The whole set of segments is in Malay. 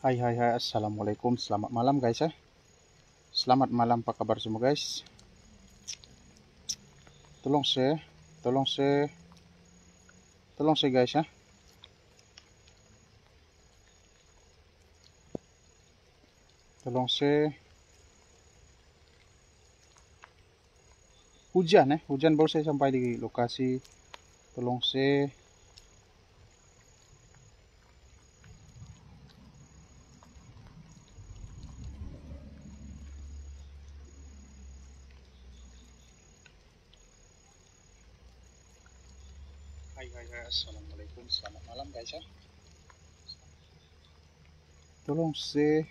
Hai, assalamualaikum, selamat malam guys ya. Selamat malam, apa kabar semua guys? Tolong share, tolong share, tolong share guys ya. Tolong share. Hujan baru saya sampai di lokasi. Tolong share. Hai, assalamualaikum, selamat malam guys ya. Tolong share.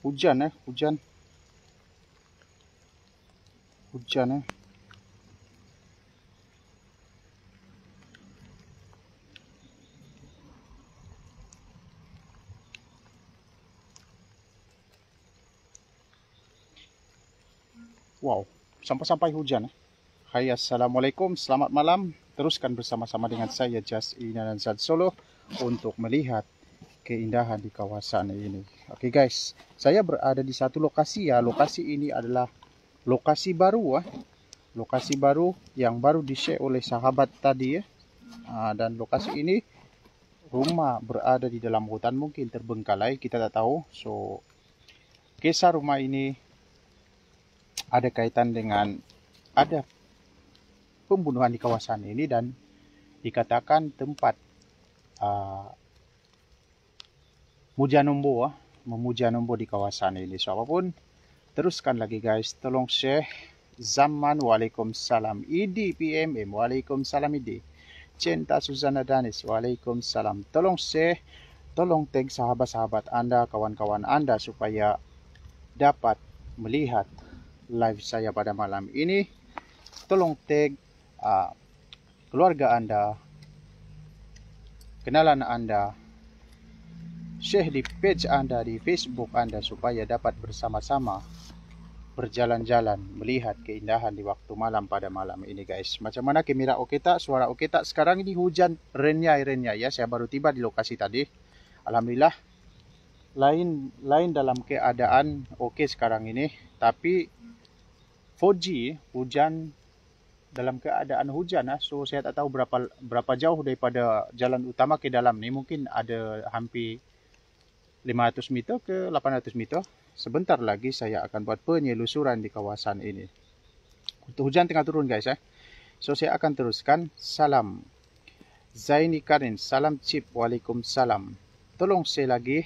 Hujan hujan ya. Wow, sampai hujan ya. Hai, assalamualaikum, selamat malam. Teruskan bersama-sama dengan saya Just Inanzad Solo untuk melihat keindahan di kawasan ini. Oke guys, saya berada di satu lokasi ya. Lokasi ini adalah lokasi baru lokasi baru yang baru di-share oleh sahabat tadi ya. Dan lokasi ini rumah berada di dalam hutan, mungkin terbengkalai, kita tak tahu. So kisah rumah ini ada kaitan dengan ada pembunuhan di kawasan ini dan dikatakan tempat memuja nombo di kawasan ini. So apapun, teruskan lagi guys, tolong share. Zaman, waalaikumsalam. Idi PMM, waalaikumsalam Idi. Cinta Suzana Danis, waalaikumsalam. Tolong share, tolong tag sahabat-sahabat Anda, kawan-kawan Anda supaya dapat melihat live saya pada malam ini. Tolong tag keluarga Anda, kenalan Anda, share di page Anda, di Facebook Anda, supaya dapat bersama-sama berjalan-jalan melihat keindahan di waktu malam pada malam ini guys. Macam mana kamera oke tak, suara oke tak? Sekarang ini hujan renyai ya, saya baru tiba di lokasi tadi. Alhamdulillah lain dalam keadaan oke sekarang ini, tapi 4G hujan dalam keadaan hujan. So saya tak tahu berapa jauh daripada jalan utama ke dalam ni, mungkin ada hampir 500 meter ke 800 meter. Sebentar lagi saya akan buat penyelusuran di kawasan ini. Untuk hujan tengah turun guys ya. So saya akan teruskan. Salam Zaini Karin, salam Cip, waalaikumsalam. Tolong share lagi.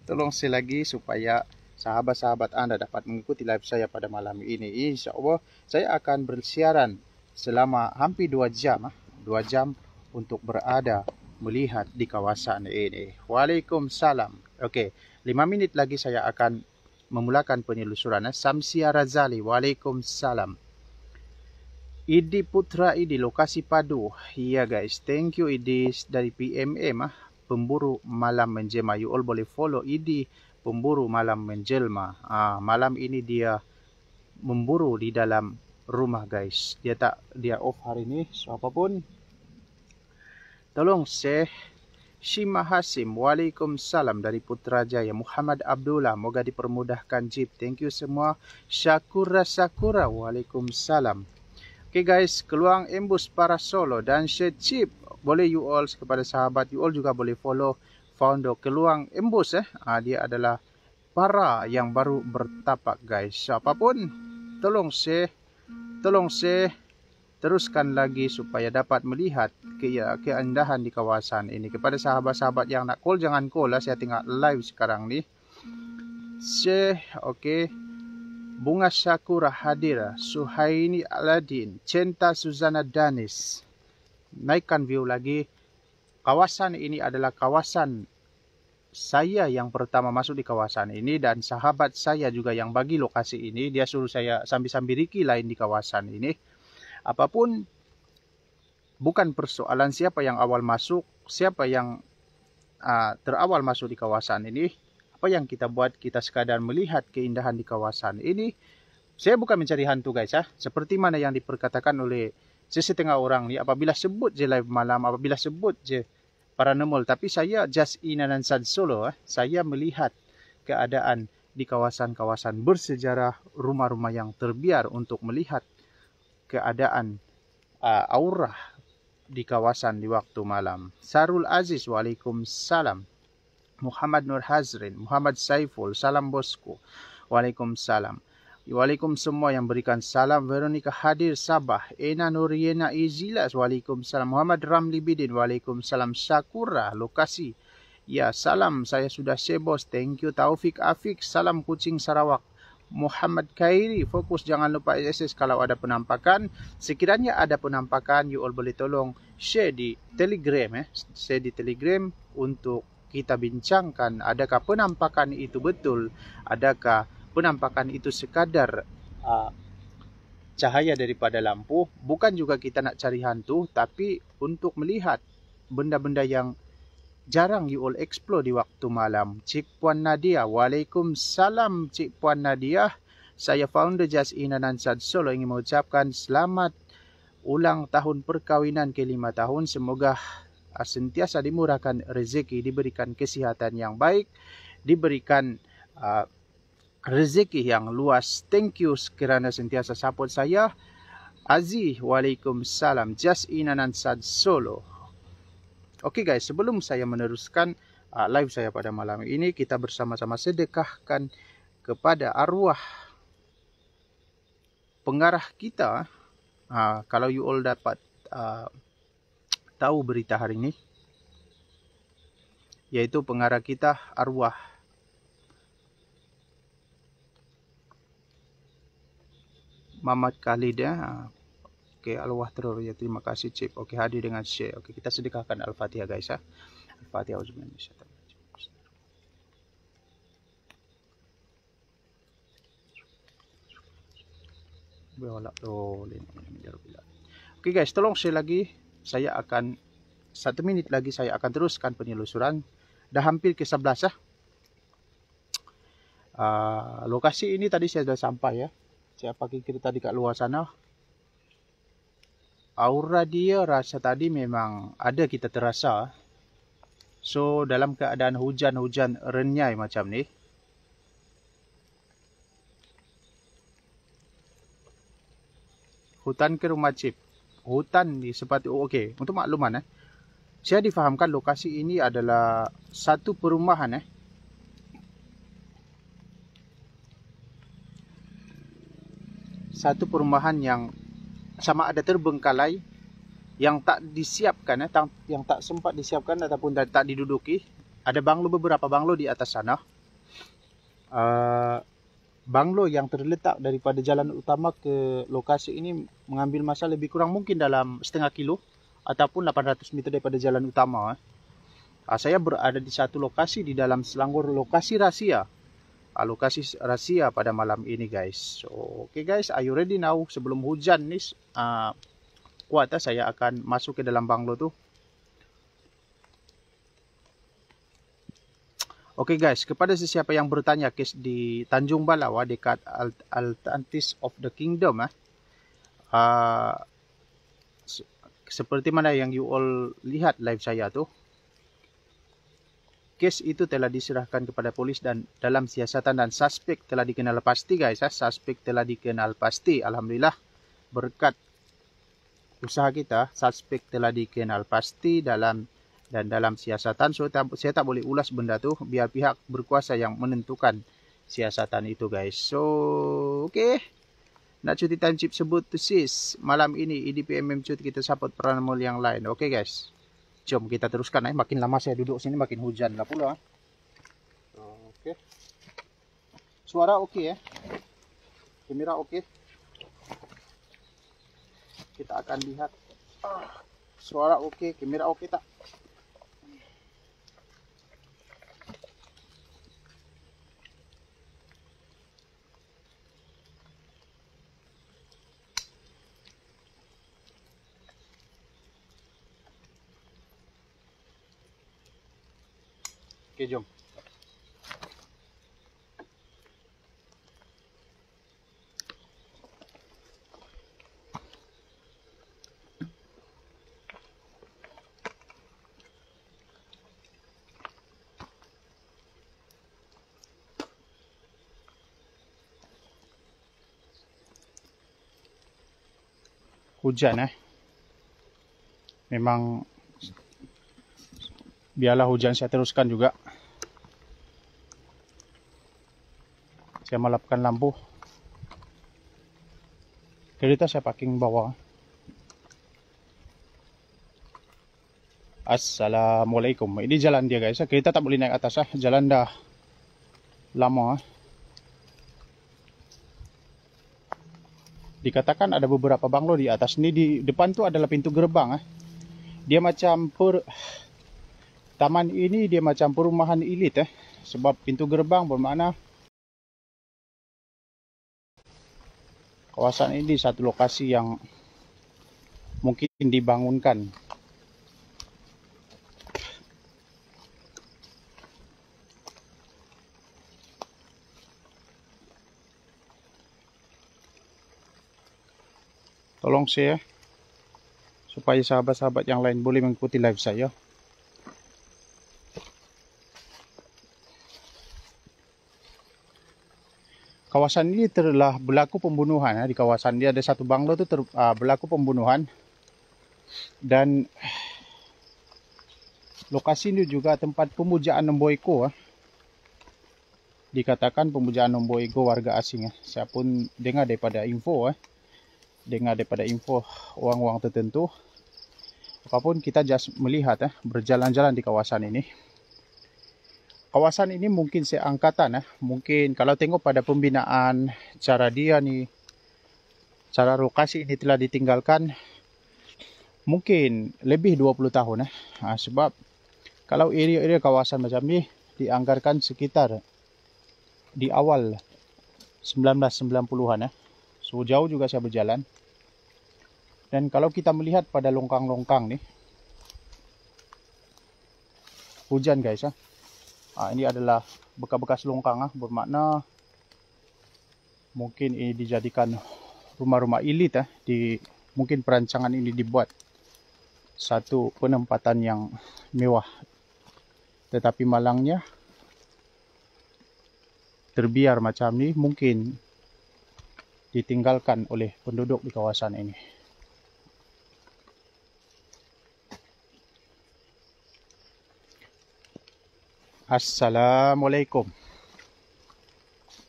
Tolong share lagi supaya sahabat-sahabat Anda dapat mengikuti live saya pada malam ini. Insya Allah saya akan bersiaran selama hampir 2 jam. 2 jam untuk berada melihat di kawasan ini. Waalaikumsalam. Oke, 5 menit lagi saya akan memulakan penyelusuran. Samsia Razali, waalaikumsalam. Idi Putra Idi, lokasi Padu. Iya guys, thank you Idi dari PMM. Pemburu malam menjelma. You all boleh follow Idi pemburu malam menjelma. Malam ini dia memburu di dalam rumah guys. Dia off hari ini. So apapun, tolong share. Shima Hasim, waalaikumsalam dari Putrajaya. Muhammad Abdullah, moga dipermudahkan Jeep. Thank you semua. Syakura, waalaikumsalam. Okay guys, Keluang Embus para Solo dan share Jeep. Boleh you all, kepada sahabat you all juga boleh follow founder Keluang Embus dia adalah para yang baru bertapak guys. So, apapun, tolong share, teruskan lagi supaya dapat melihat keindahan di kawasan ini. Kepada sahabat-sahabat yang nak call, jangan call lah, saya tengah live sekarang ni. Share, okay. Bunga Syakura hadir. Suhaini Aladin, Cinta Suzana Danis. Naikkan view lagi. Kawasan ini adalah kawasan saya yang pertama masuk di kawasan ini, dan sahabat saya juga yang bagi lokasi ini. Dia suruh saya sambil-sambil Riki lain di kawasan ini. Apapun, bukan persoalan siapa yang awal masuk, siapa yang terawal masuk di kawasan ini. Apa yang kita buat, kita sekadar melihat keindahan di kawasan ini. Saya bukan mencari hantu guys ya. Seperti mana yang diperkatakan oleh sesetengah orang ni, apabila sebut je live malam, apabila sebut je paranormal, tapi saya just in an inside solo. Saya melihat keadaan di kawasan-kawasan bersejarah, rumah-rumah yang terbiar untuk melihat keadaan aura di kawasan di waktu malam. Sarul Aziz, waalaikumsalam. Muhammad Nur Hazrin, Muhammad Saiful, salam bosku. Waalaikumsalam. Waalaikum semua yang berikan salam. Veronica Hadir Sabah, Ena Nuriena Izilas, waalaikumsalam. Muhammad Ramli Bidin, waalaikumsalam. Syakura lokasi. Ya, salam, saya sudah share bos. Thank you. Taufik Afik, salam Kucing Sarawak. Muhammad Khairi, fokus jangan lupa SSS kalau ada penampakan. Sekiranya ada penampakan, you all boleh tolong share di Telegram. Share di Telegram untuk kita bincangkan adakah penampakan itu betul, adakah penampakan itu sekadar cahaya daripada lampu. Bukan juga kita nak cari hantu, tapi untuk melihat benda-benda yang jarang you all explore di waktu malam. Cik Puan Nadia, waalaikumsalam Cik Puan Nadia. Saya founder Just in an Ansad Solo ingin mengucapkan selamat ulang tahun perkahwinan ke-5 tahun. Semoga sentiasa dimurahkan rezeki, diberikan kesihatan yang baik, diberikan rezeki yang luas. Thank you kerana sentiasa support saya. Aziz, waalaikumsalam. Just in an Ansad Solo. Oke guys, sebelum saya meneruskan live saya pada malam ini, kita bersama-sama sedekahkan kepada arwah pengarah kita. Kalau you all dapat tahu berita hari ini, yaitu pengarah kita arwah Mamat Khalid ya. Oke, arwah teror ya, terima kasih Cip. Oke, hadir dengan share. Oke, kita sedekahkan Al-Fatihah guys ya. Al-Fatihah. Oke guys, tolong share lagi. Saya akan 1 minit lagi saya akan teruskan penelusuran. Dah hampir ke 11 ya. Lokasi ini tadi saya sudah sampai ya. Saya pakai kereta di kat luar sana. Aura dia rasa tadi memang ada kita terasa. So dalam keadaan hujan-hujan renyai macam ni. Hutan ke rumah Cip. Hutan ni seperti okey. Untuk makluman saya difahamkan lokasi ini adalah satu perumahan Satu perumahan yang sama ada terbengkalai, yang tak disiapkan, yang tak sempat disiapkan ataupun tak diduduki. Ada banglo, beberapa banglo di atas sana. Banglo yang terletak daripada jalan utama ke lokasi ini mengambil masa lebih kurang mungkin dalam setengah kilo ataupun 800 meter daripada jalan utama. Saya berada di satu lokasi di dalam Selangor, lokasi rahasia. Lokasi rahasia pada malam ini guys. So, okay guys, are you ready now? Sebelum hujan ni kuat, saya akan masuk ke dalam banglo tu. Okay guys, kepada sesiapa yang bertanya kes di Tanjung Balawa dekat Atlantis of the Kingdom, seperti mana yang you all lihat live saya tu, kes itu telah diserahkan kepada polis dan dalam siasatan, dan suspek telah dikenal pasti guys. Suspek telah dikenal pasti. Alhamdulillah, berkat usaha kita, suspek telah dikenal pasti dalam siasatan. So saya tak boleh ulas benda tu, biar pihak berkuasa yang menentukan siasatan itu guys. So okay, nak cuti time chip sebut tu sis. Malam ini EDPMM cuti, kita support paranormal yang lain. Okay guys, jom kita teruskan. Makin lama saya duduk sini makin hujan lah pula. Oke. Suara oke ya. Kamera oke. Kita akan lihat. Suara oke, kamera oke tak? Oke, jom. hujan Memang biarlah hujan, saya teruskan juga. Saya malapkan lampu. Kereta saya parking bawah. Assalamualaikum. Ini jalan dia guys. Kereta tak boleh naik atas Jalan dah lama. Dikatakan ada beberapa banglo di atas. Ini di depan tu adalah pintu gerbang. Dia macam taman ini dia macam perumahan elit sebab pintu gerbang bermakna kawasan ini satu lokasi yang mungkin dibangunkan. Tolong share supaya sahabat-sahabat yang lain boleh mengikuti live saya. Kawasan ini telah berlaku pembunuhan. Di kawasan dia ada satu banglo itu berlaku pembunuhan. Dan lokasi ini juga tempat pemujaan Nomboiko. Dikatakan pemujaan Nomboiko warga asing. Saya pun dengar daripada info. Dengar daripada info orang-orang tertentu. Apapun kita just melihat berjalan-jalan di kawasan ini. Kawasan ini mungkin seangkatan mungkin kalau tengok pada pembinaan cara dia nih, cara lokasi ini telah ditinggalkan mungkin lebih 20 tahun sebab kalau area-area kawasan macam ni dianggarkan sekitar di awal 1990-an So jauh juga saya berjalan. Dan kalau kita melihat pada longkang-longkang nih, hujan guys ini adalah bekas-bekas longkang bermakna mungkin ini dijadikan rumah-rumah elit di mungkin perancangan ini dibuat satu penempatan yang mewah, tetapi malangnya terbiar macam ni mungkin ditinggalkan oleh penduduk di kawasan ini. Assalamualaikum.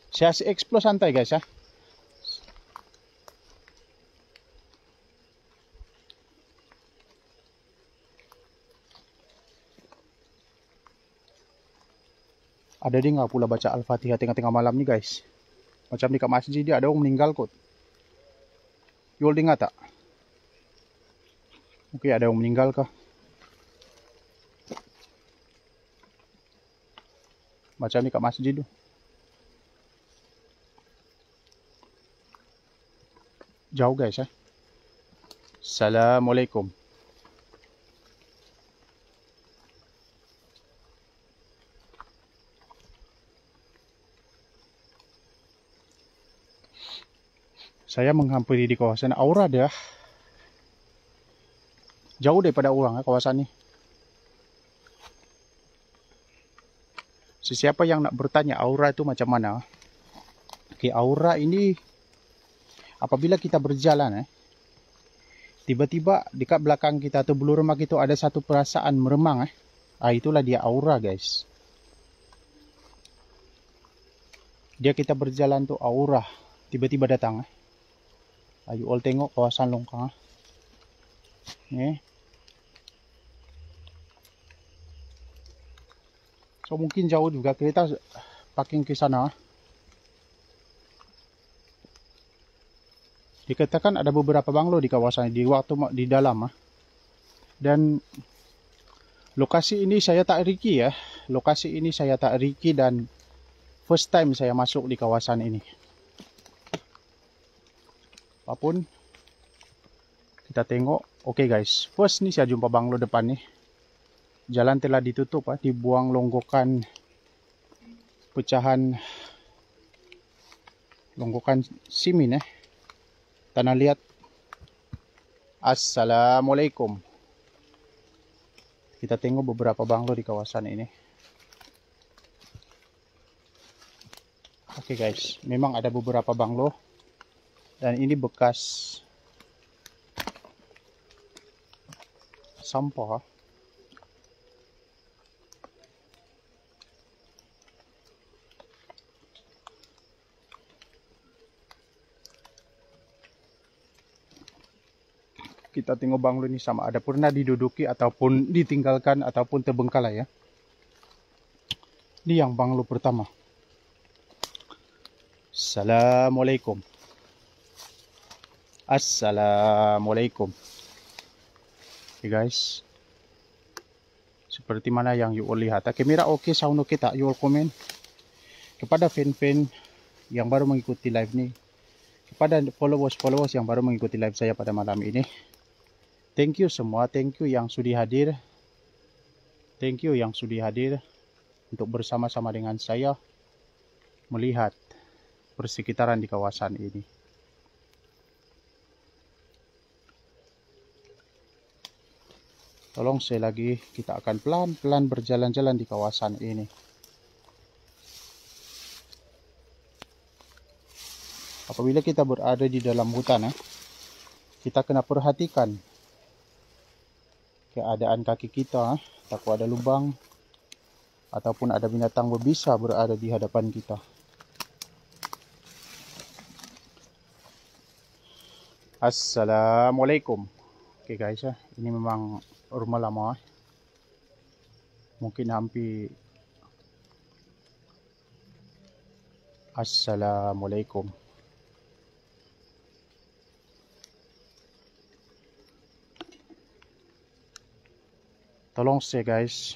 Saya explore santai guys Ada dengar pula baca Al-Fatihah tengah-tengah malam ni guys. Macam di kat masjid dia ada orang meninggal kot. Yul dengar tak? Mungkin ada orang meninggal kah? Macam ni kat masjid tu. Jauh guys Assalamualaikum. Saya menghampiri di kawasan aura dia jauh daripada orang kawasan ni. Sesiapa yang nak bertanya aura itu macam mana? Okey, aura ini apabila kita berjalan tiba-tiba dekat belakang kita atau bulu roma kita ada satu perasaan meremang itulah dia aura guys. Dia kita berjalan tu aura tiba-tiba datang you all tengok kawasan longkang So mungkin jauh juga kereta parking ke sana. Dikatakan ada beberapa banglo di kawasan di waktu di dalam dan lokasi ini saya tak riki Lokasi ini saya tak riki dan first time saya masuk di kawasan ini. Apapun kita tengok. Oke guys, first ni saya jumpa banglo depan ni. Jalan telah ditutup dibuang longgokan pecahan longgokan simin tanah liat. Assalamualaikum. Kita tengok beberapa banglo di kawasan ini. Oke guys, memang ada beberapa banglo dan ini bekas Sampah. Kita tengok banglo ini sama ada pernah diduduki ataupun ditinggalkan ataupun terbengkalai ya. Ini yang banglo pertama. Assalamualaikum. Assalamualaikum. Oke guys. Seperti mana yang you all lihat. Kamera oke, sound oke tak? You all komen. Kepada fan-fan yang baru mengikuti live ini. Kepada followers yang baru mengikuti live saya pada malam ini. Thank you semua, thank you yang sudah hadir. Thank you yang sudah hadir untuk bersama-sama dengan saya melihat persekitaran di kawasan ini. Tolong saya lagi, kita akan pelan-pelan berjalan-jalan di kawasan ini. Apabila kita berada di dalam hutan, kita kena perhatikan keadaan kaki kita, takut ada lubang ataupun ada binatang berbisa berada di hadapan kita. Assalamualaikum. Oke guys ya, ini memang rumah lama. Mungkin hampir. Assalamualaikum. Tolong share guys.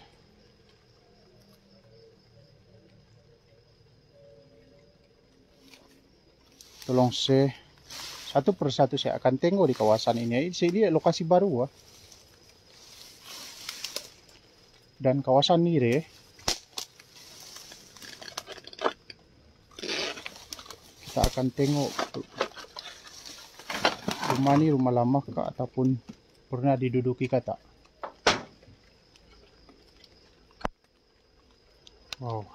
Tolong share. Satu persatu saya akan tengok di kawasan ini. Saya lihat lokasi baru. Dan kawasan ini kita akan tengok rumah ini rumah lama kah ataupun pernah diduduki kata. Wow.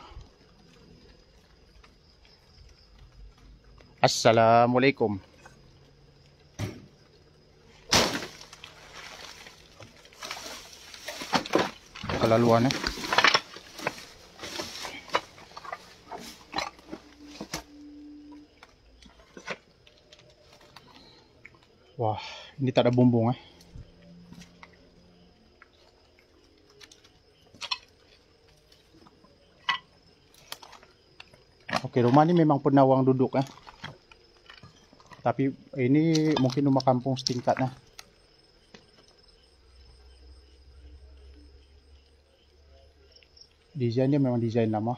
Assalamualaikum. Kelaluan Wah, ini tak ada bumbung Oke, rumah ini memang pernah orang duduk Tapi ini mungkin rumah kampung setingkat Desainnya memang desain lama.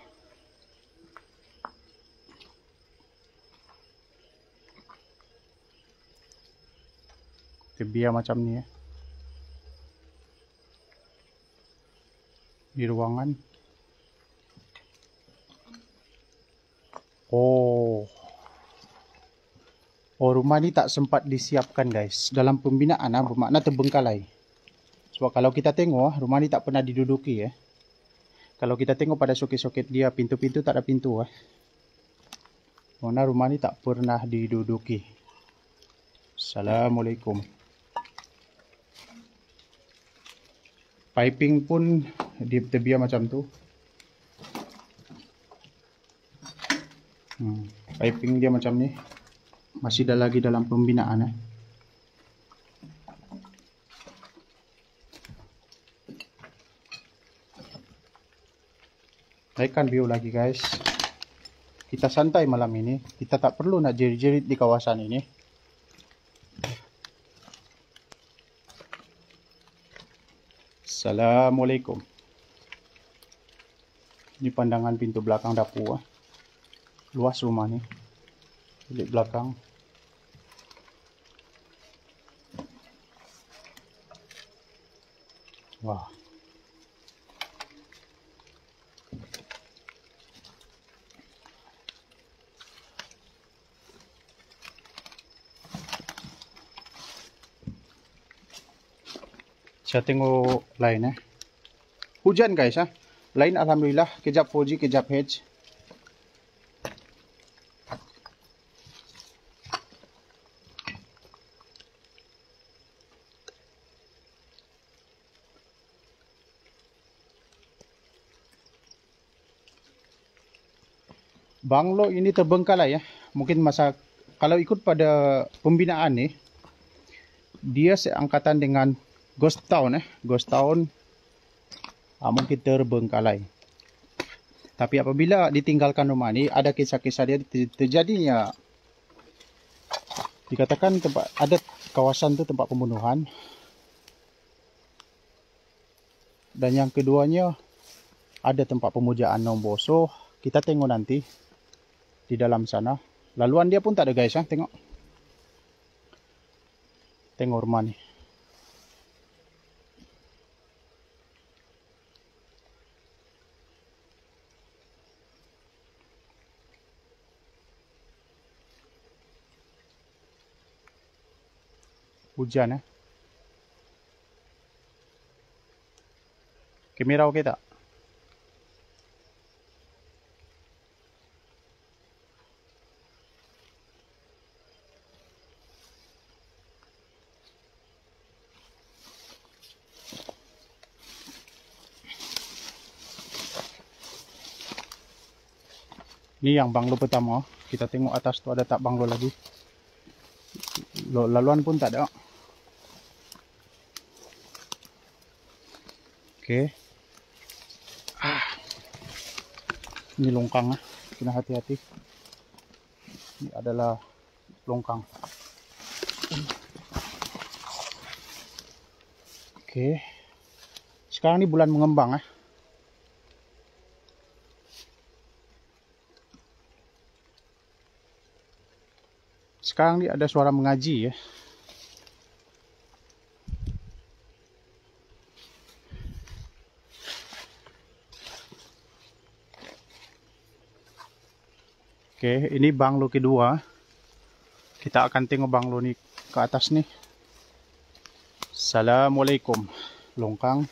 Biar macam ni di ruangan. Oh, rumah ni tak sempat disiapkan guys. Dalam pembinaan bermakna terbengkalai. Sebab kalau kita tengok rumah ni tak pernah diduduki Kalau kita tengok pada soket-soket dia, pintu-pintu tak ada pintu Mana rumah ni tak pernah diduduki. Assalamualaikum. Piping pun terbiar macam tu. Piping dia macam ni. Masih dah lagi dalam pembinaan Naikkan view lagi guys. Kita santai malam ini. Kita tak perlu nak jerit-jerit di kawasan ini. Assalamualaikum. Ini pandangan pintu belakang dapur Luas rumah ni. Bilik belakang. Wah. Saya tengok lain Hujan guys Lain alhamdulillah, kejap Fuji, kejap Hedge. Banglo ini terbengkalai ya. Mungkin masa kalau ikut pada pembinaan nih, dia seangkatan dengan Ghost Town ya. Ghost Town mungkin terbengkalai. Tapi apabila ditinggalkan rumah ini, ada kisah-kisah dia terjadinya. Dikatakan tempat ada kawasan itu tempat pembunuhan. Dan yang keduanya ada tempat pemujaan Nomboso. Kita tengok nanti di dalam sana. Laluan dia pun tak ada guys ya, tengok. Tengok rumah nih. Hujan ya. Kamera oke tak? Ini yang banglo pertama. Kita tengok atas tuh ada tak banglo lagi. Laluan pun tak ada. Oke. Ini longkang. Kena hati-hati. Ini adalah longkang. Oke. Sekarang ini bulan mengembang ya. Sekarang ini ada suara mengaji ya. Oke, ini banglo kedua. Kita akan tengok banglo nih ke atas nih. Assalamualaikum. Longkang.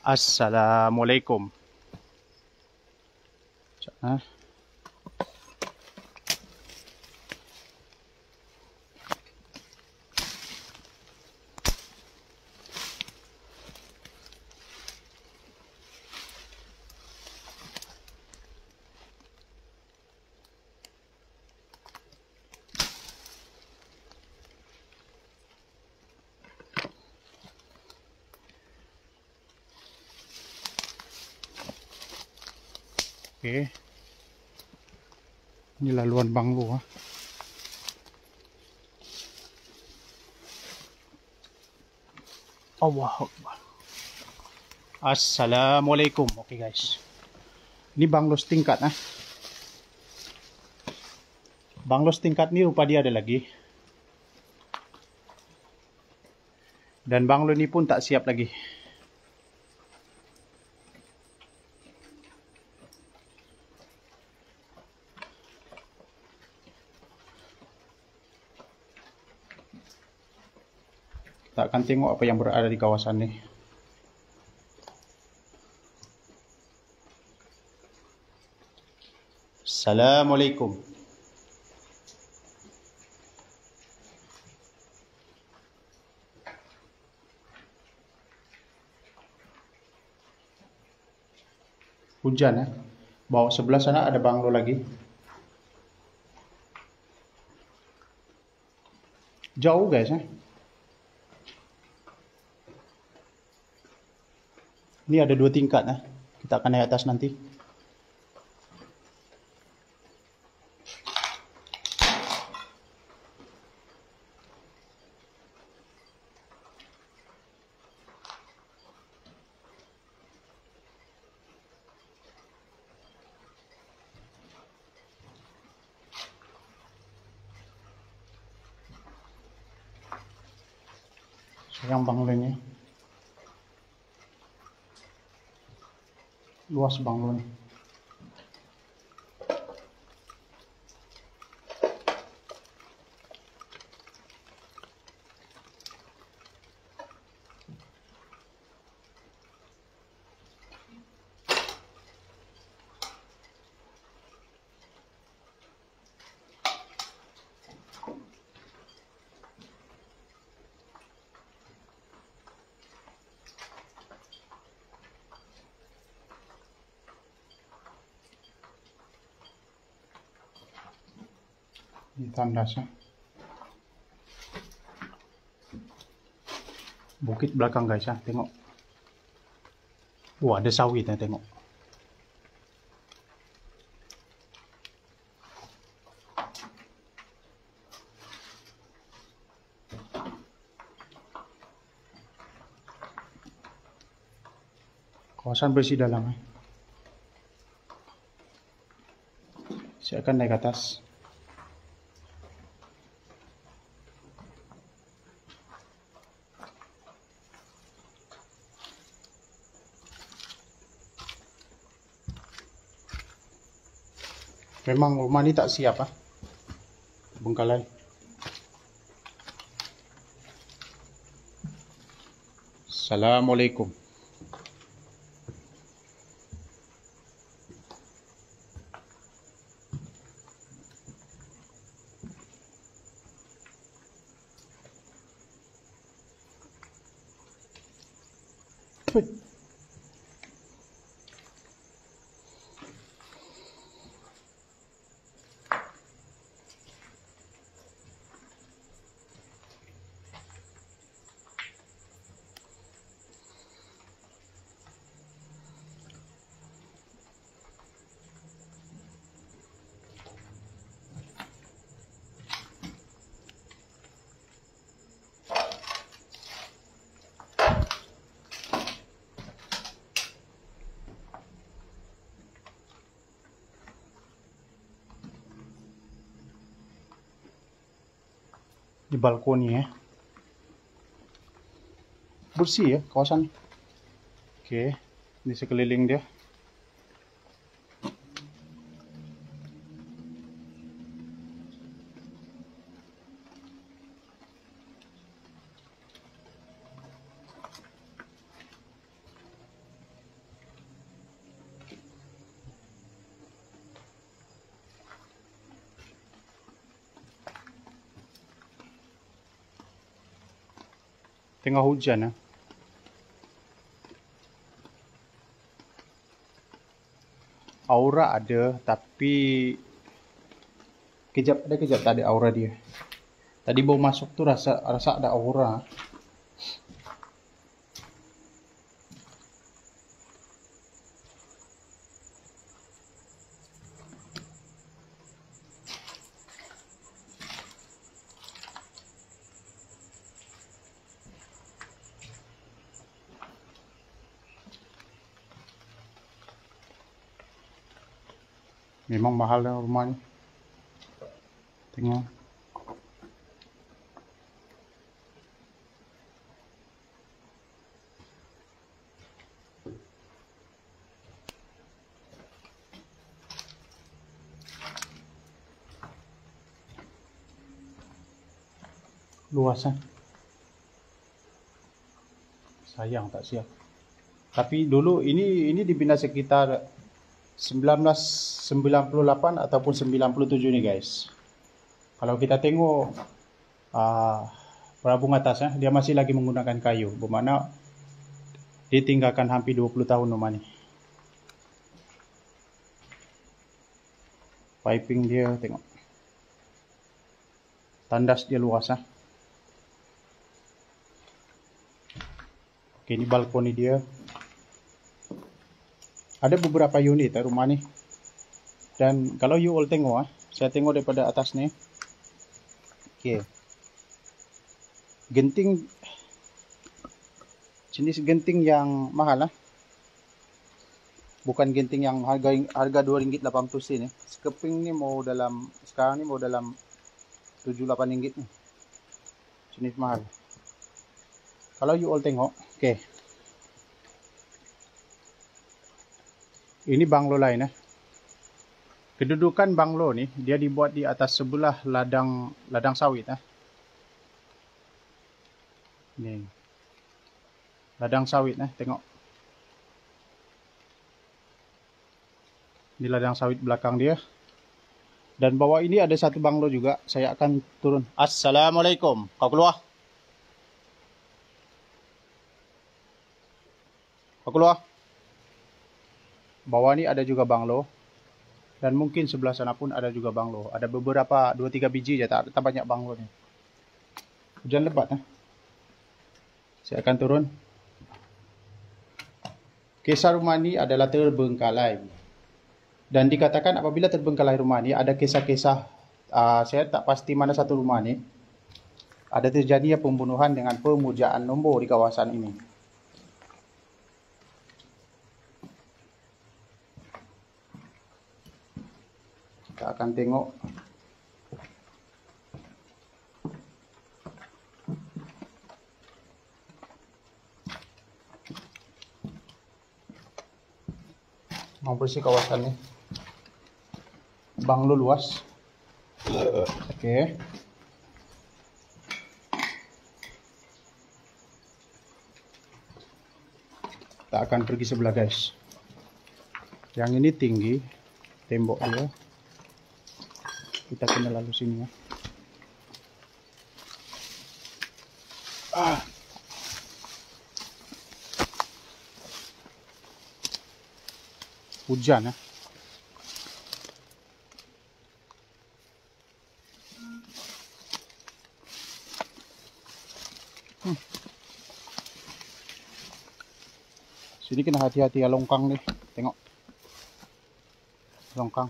Assalamualaikum. Oke. Ini laluan banglo. Allahu Akbar. Assalamualaikum. Oke guys. Ini banglo setingkat nah. Banglo setingkat ini rupa dia ada lagi. Dan banglo ini pun tak siap lagi. Kita akan tengok apa yang berada di kawasan ini. Assalamualaikum. Hujan ya. Bawah sebelah sana ada banglo lagi. Jauh guys ya. Ini ada 2 tingkat ya. Kita akan naik atas nanti. Sayang banglonya. Luas banglonya. Ini tandasnya. Bukit belakang guys ya, tengok. Wah, ada sawit ya, tengok. Kawasan bersih dalam ya. Saya akan naik ke atas. Memang rumah ini tak siap ah, Bengkalai. Assalamualaikum. Di balkoni ya. Bersih ya kawasan. Oke, di sekeliling dia. Tengah hujan ya. Aura ada, tapi kejap tak ada aura dia. Tadi baru masuk tuh rasa ada aura. Memang mahal rumah ini. Tengok. Luasan. Sayang tak siap. Tapi dulu ini dibina sekitar 1998 ataupun 97 nih guys. Kalau kita tengok Prabu atasnya, dia masih lagi menggunakan kayu, bermakna ditinggalkan hampir 20 tahun rumah ini. Piping dia tengok. Tandas dia luas ya. Oke, ini balkoni dia. Ada beberapa unit rumah nih. Dan kalau you all tengok saya tengok daripada atas nih. Oke. Genting, jenis genting yang mahal bukan genting yang harga RM2.80 nih. Sekeping nih sekarang nih mau dalam RM7-8 nih. Jenis mahal. Kalau you all tengok, oke. Ini banglo lain Kedudukan banglo nih, dia dibuat di atas sebelah ladang sawit Nih. Ladang sawit tengok. Di ladang sawit belakang dia. Dan bawah ini ada satu banglo juga. Saya akan turun. Assalamualaikum. Kau keluar. Kau keluar. Bawah ini ada juga banglo. Dan mungkin sebelah sana pun ada juga banglo. Ada beberapa 2-3 biji aja, tak banyak banglo nih. Hujan lebat. Saya akan turun. Kisah rumah ini adalah terbengkalai. Dan dikatakan apabila terbengkalai rumah ini, ada kisah-kisah, saya tak pasti mana satu rumah ini, ada terjadi pembunuhan dengan pemujaan nombor di kawasan ini. Kita akan tengok. Mau bersih kawasan ini. Banglo luas. Oke. Kita akan pergi sebelah guys. Yang ini tinggi tembok dia. Kita kena lalu sini ya. Hujan ya. Sini kena hati-hati ya, longkang nih. Tengok. Longkang.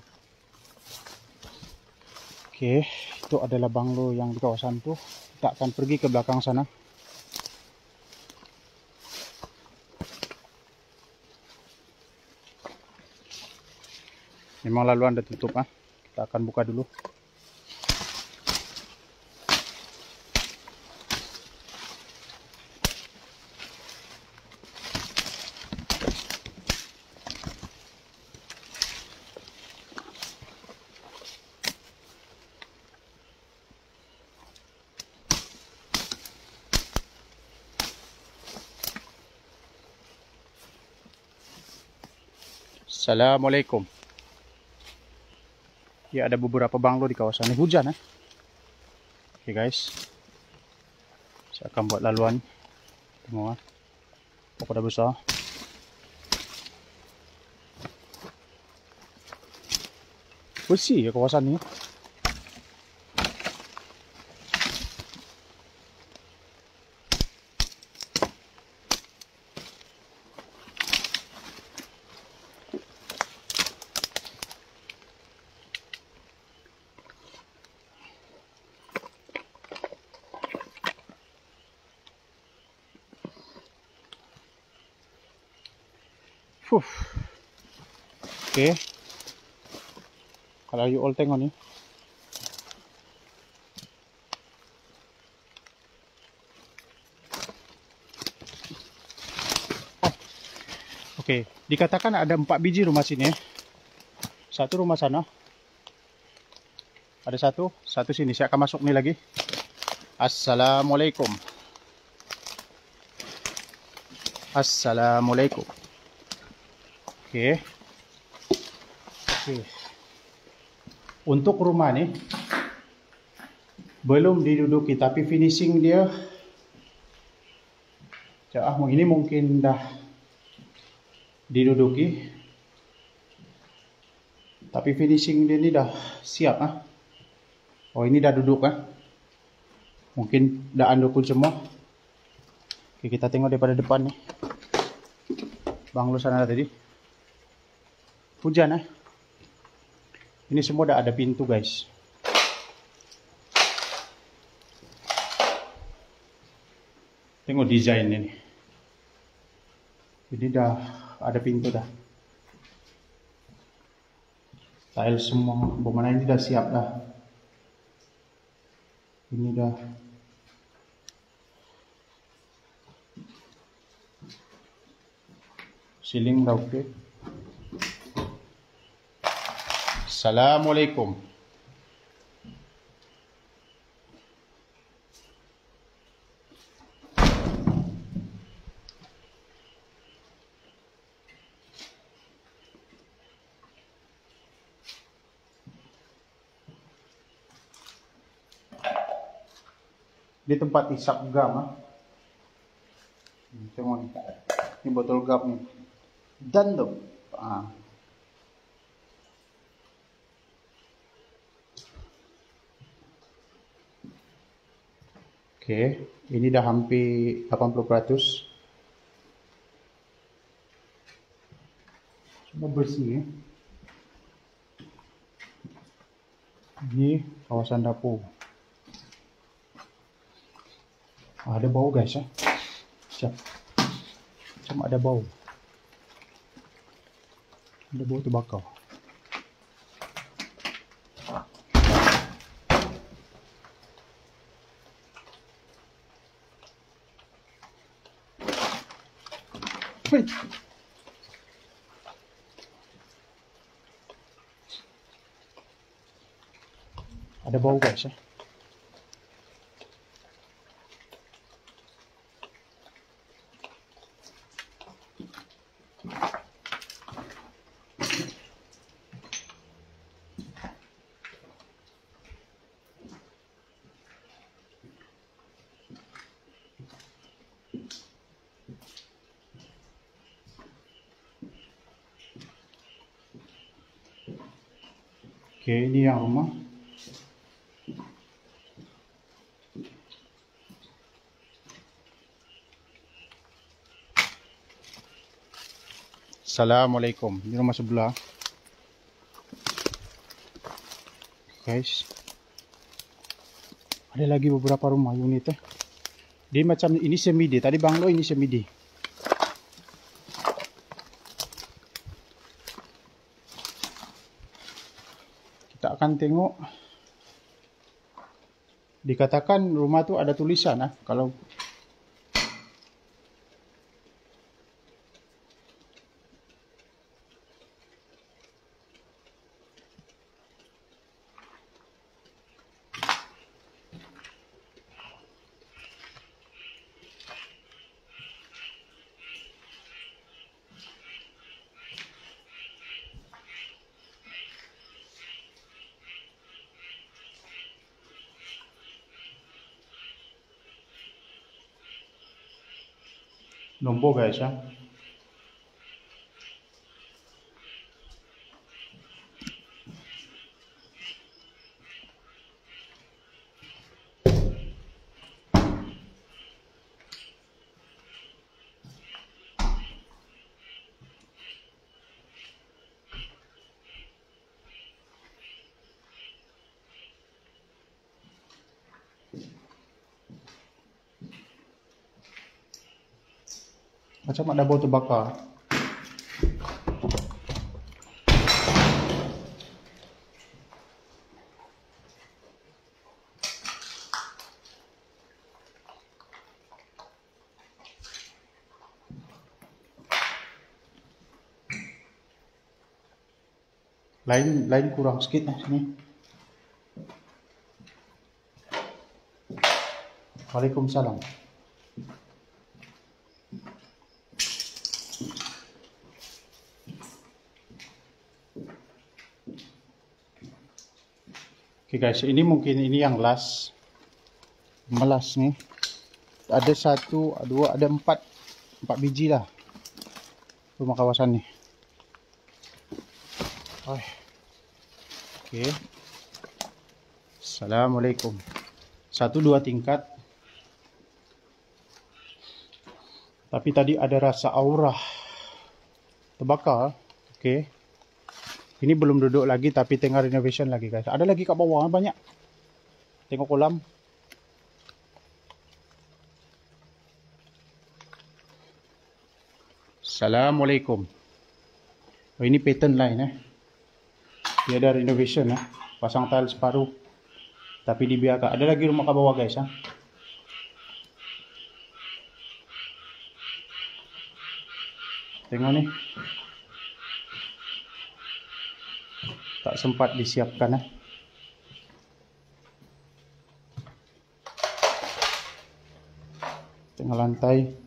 Oke, itu adalah banglo yang di kawasan tuh. Kita akan pergi ke belakang sana. Memang laluan udah tutup ah. Kita akan buka dulu. Assalamualaikum. Ya, ada beberapa banglo di kawasan ini. Hujan ya. Oke guys. Saya akan buat laluan. Tengok ah. Pokok dah besar. Bersih ya kawasan ini. Oke. Kalau you all tengok nih. Oke, dikatakan ada 4 biji rumah sini ya. Satu rumah sana. Ada satu sini. Saya akan masuk nih lagi. Assalamualaikum. Assalamualaikum. Oke. Untuk rumah nih belum diduduki, tapi finishing dia ini mungkin dah diduduki, tapi finishing dia ini dah siap ah. Oh, ini dah duduk ah. Mungkin dah andukun semua. Oke, kita tengok daripada depan nih. Banglo sana tadi. Hujan ah. Ini semua dah ada pintu guys. Tengok desain ini. Ini dah ada pintu dah. Tile semua. Bagaimana ini dah siap dah. Ini dah. Ceiling dah oke. Assalamualaikum. Di tempat isap gam. Tengok nih. Ini botol gam nih. Dan tuh. Oke, ini dah hampir 80%. Coba bersih ya. Ini kawasan dapur. Ada bau guys ya. Siap. Cuma ada bau. Ada bau terbakar. Wait. Ada bau guys ya. Oke, ini yang rumah. Assalamualaikum. Ini rumah sebelah. Guys. Ada lagi beberapa rumah unit ya. Dia macam ini semi-D. Tadi banglo, ini semi-D. Kita akan tengok. Dikatakan rumah tu ada tulisan ah. Kalau nombor guys ya. Macam ada bau terbakar. Lain kurang sedikit lah sini. Waalaikumsalam. Oke guys, ini mungkin ini yang last. Melas nih. Ada 1, 2, ada 4 biji lah. Rumah kawasan nih. Oke. Assalamualaikum. 1-2 tingkat. Tapi tadi ada rasa aura terbakar. Oke. Ini belum duduk lagi tapi tengah renovation lagi guys. Ada lagi kat bawah banyak. Tengok kolam. Assalamualaikum. Oh, ini pattern lain Dia ada renovation pasang tile separuh. Tapi dibiarkan. Ada lagi rumah kat bawah guys Tengok nih. Tak sempat disiapkan Tengah lantai.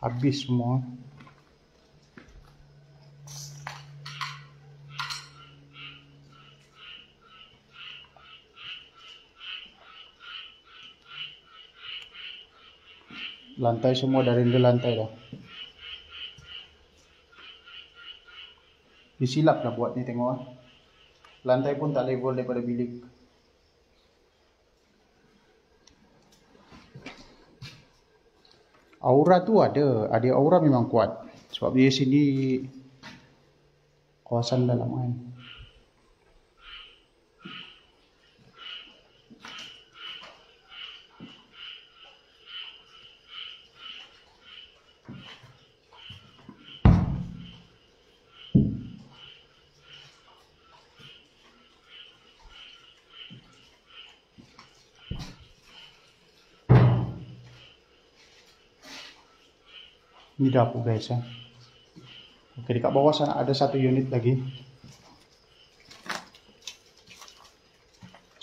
Habis semua. Lantai semua dari lantai dah. Disilap lah buat ni, tengok ah. Lantai pun tak level daripada bilik. Aura tu ada aura memang kuat. Sebab dia sini kawasan dalam kan. Ini dapur guys ya. Oke, dekat bawah sana ada satu unit lagi.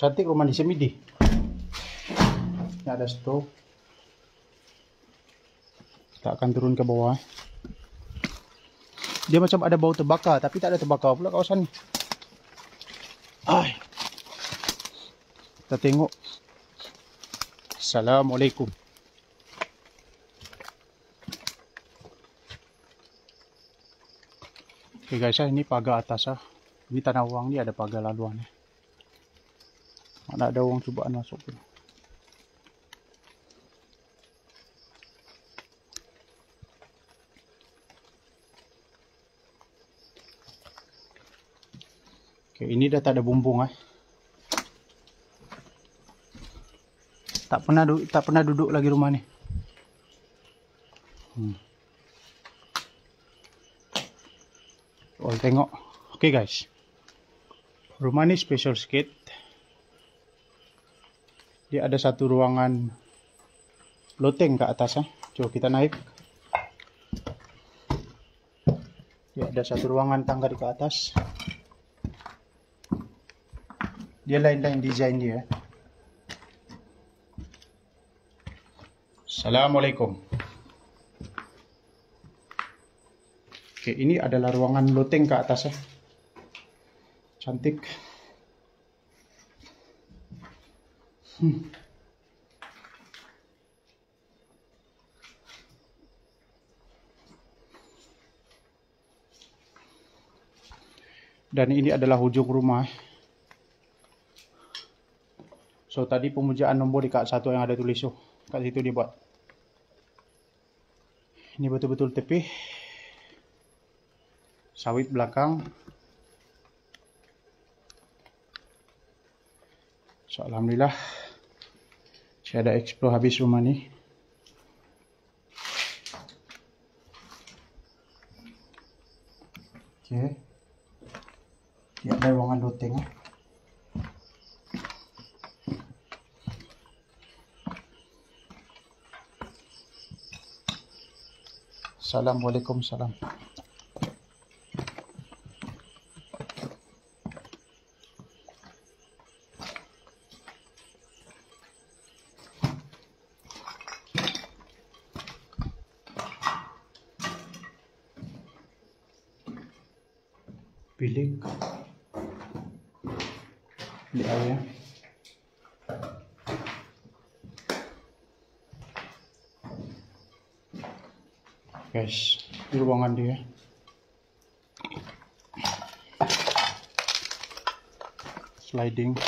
Cantik rumah di Semidi. Ini ada stove. Kita akan turun ke bawah. Dia macam ada bau terbakar, tapi tak ada terbakar pula kawasan ni. Ay. Kita tengok. Assalamualaikum. Oke guys, ini pagar atas ah. Ini tanah uang ni ada pagar laluan ni. Mana ada orang cubaan masuk pun. Oke, ini dah tak ada bumbung ah. Tak pernah duduk lagi rumah ni. Oh, tengok. Oke guys. Rumah ni special sikit. Dia ada satu ruangan loteng ke atas ah. Coba kita naik. Dia ada satu ruangan tangga di ke atas. Dia lain-lain desain dia. Assalamualaikum. Oke, ini adalah ruangan loteng ke atas ya. Cantik. Dan ini adalah hujung rumah. So tadi pemujaan nombor di kak satu yang ada tulis so. Kat situ dia buat. Ini betul-betul tepi. Sawit belakang. So, alhamdulillah saya ada explore habis rumah ni. Oke. Dia ada ruangan loteng. Assalamualaikum salam. Bilik area. Guys, di ruangan dia. Sliding.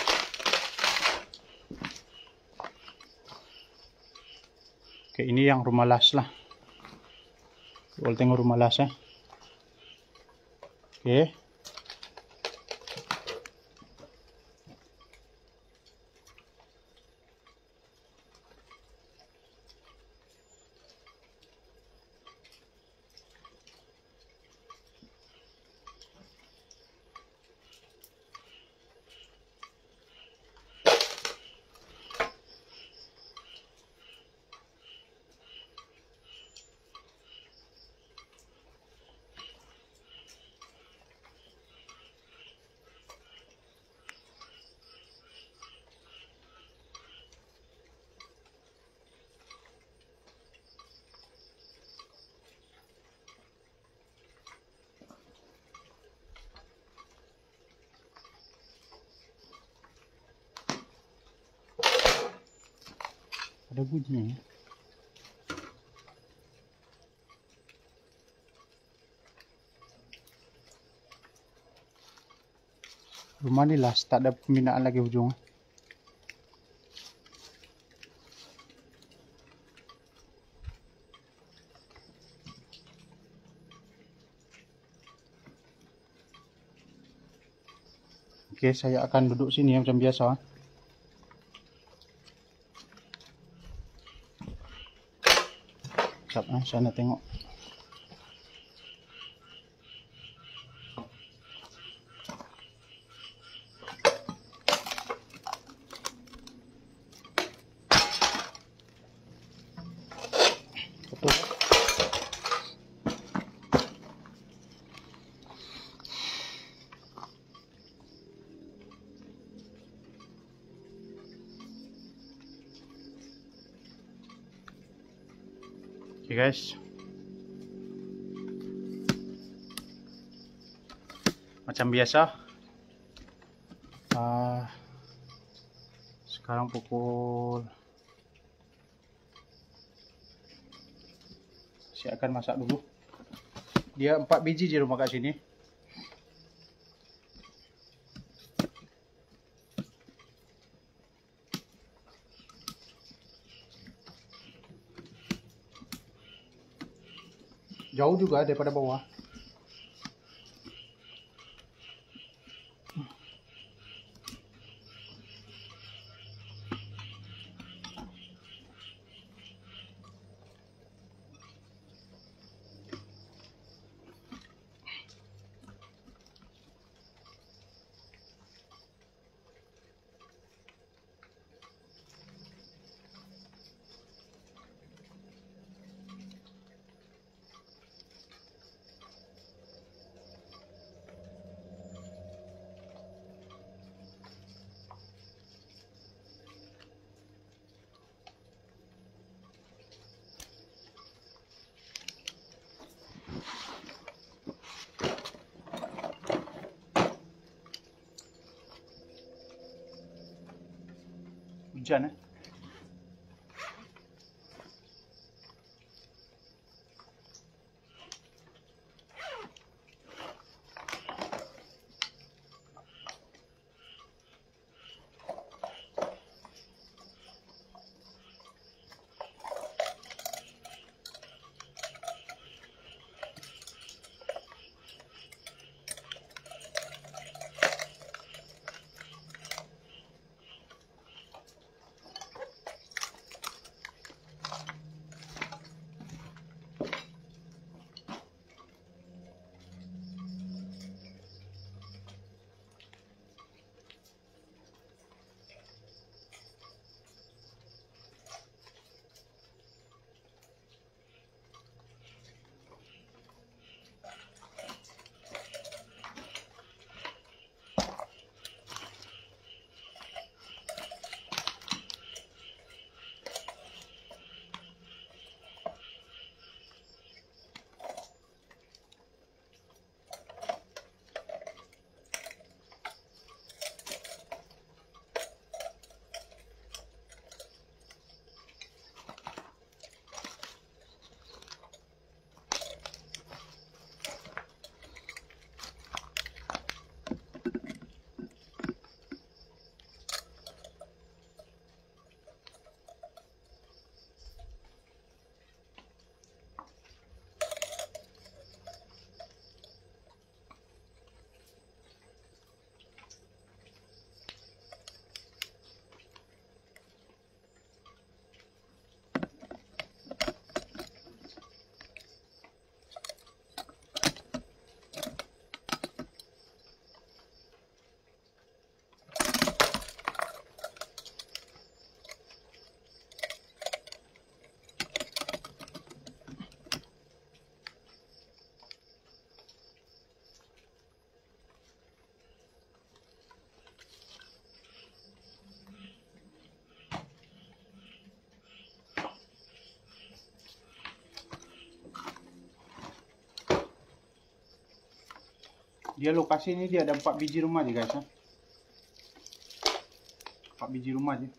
Oke, ini yang rumah las lah. Boleh tengok rumah las ya. Oke. Ada bunyi. Rumah ni last, tak ada pembinaan lagi ujung. Oke, saya akan duduk sini macam biasa. Sekejap, saya nak tengok. Betul. Oke guys, macam biasa, sekarang pukul, saya akan masak dulu. Dia 4 biji je rumah kat sini. Jauh juga daripada bawah. Hujan Dia lokasi ini dia ada 4 biji rumah je guys. 4 biji rumah je.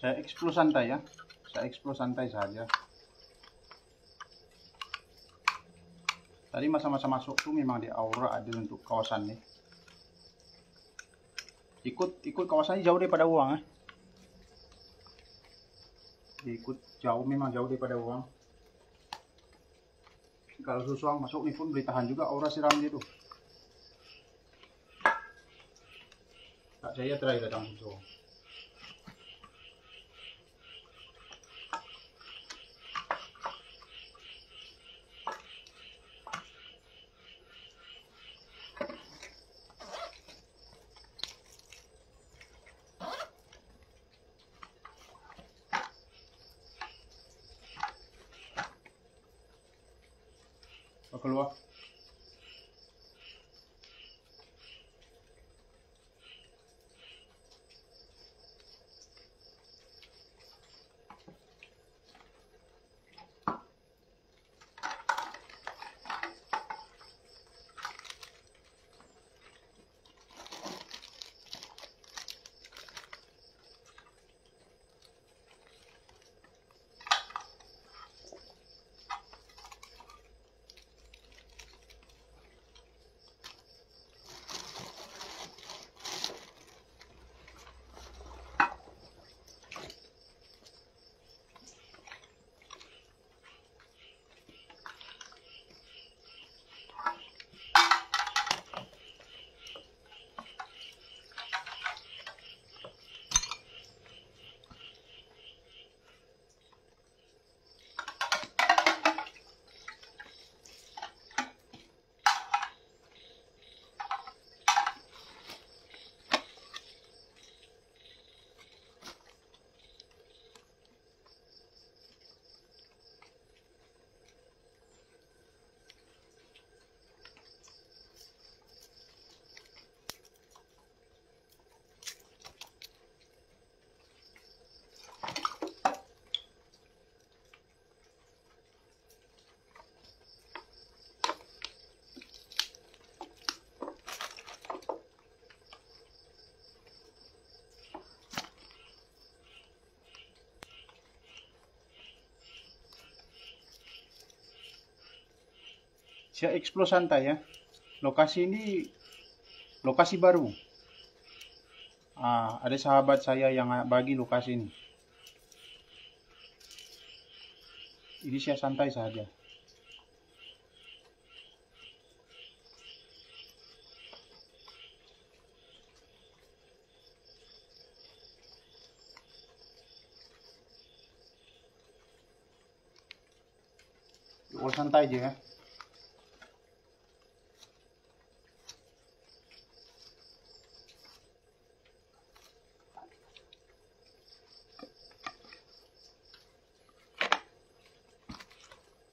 Saya explore santai ya. Saya explore santai saja. Tadi masa-masa masuk tuh memang di aura ada untuk kawasan nih. Ikut kawasannya jauh daripada uang Ikut jauh, memang jauh daripada uang. Kalau susuang masuk nih pun boleh tahan juga aura siram gitu. Tak saya try datang susuang. Keluar. Saya explore santai ya. Lokasi ini lokasi baru. Ada sahabat saya yang bagi lokasi ini. Ini saya santai saja. Santai aja ya.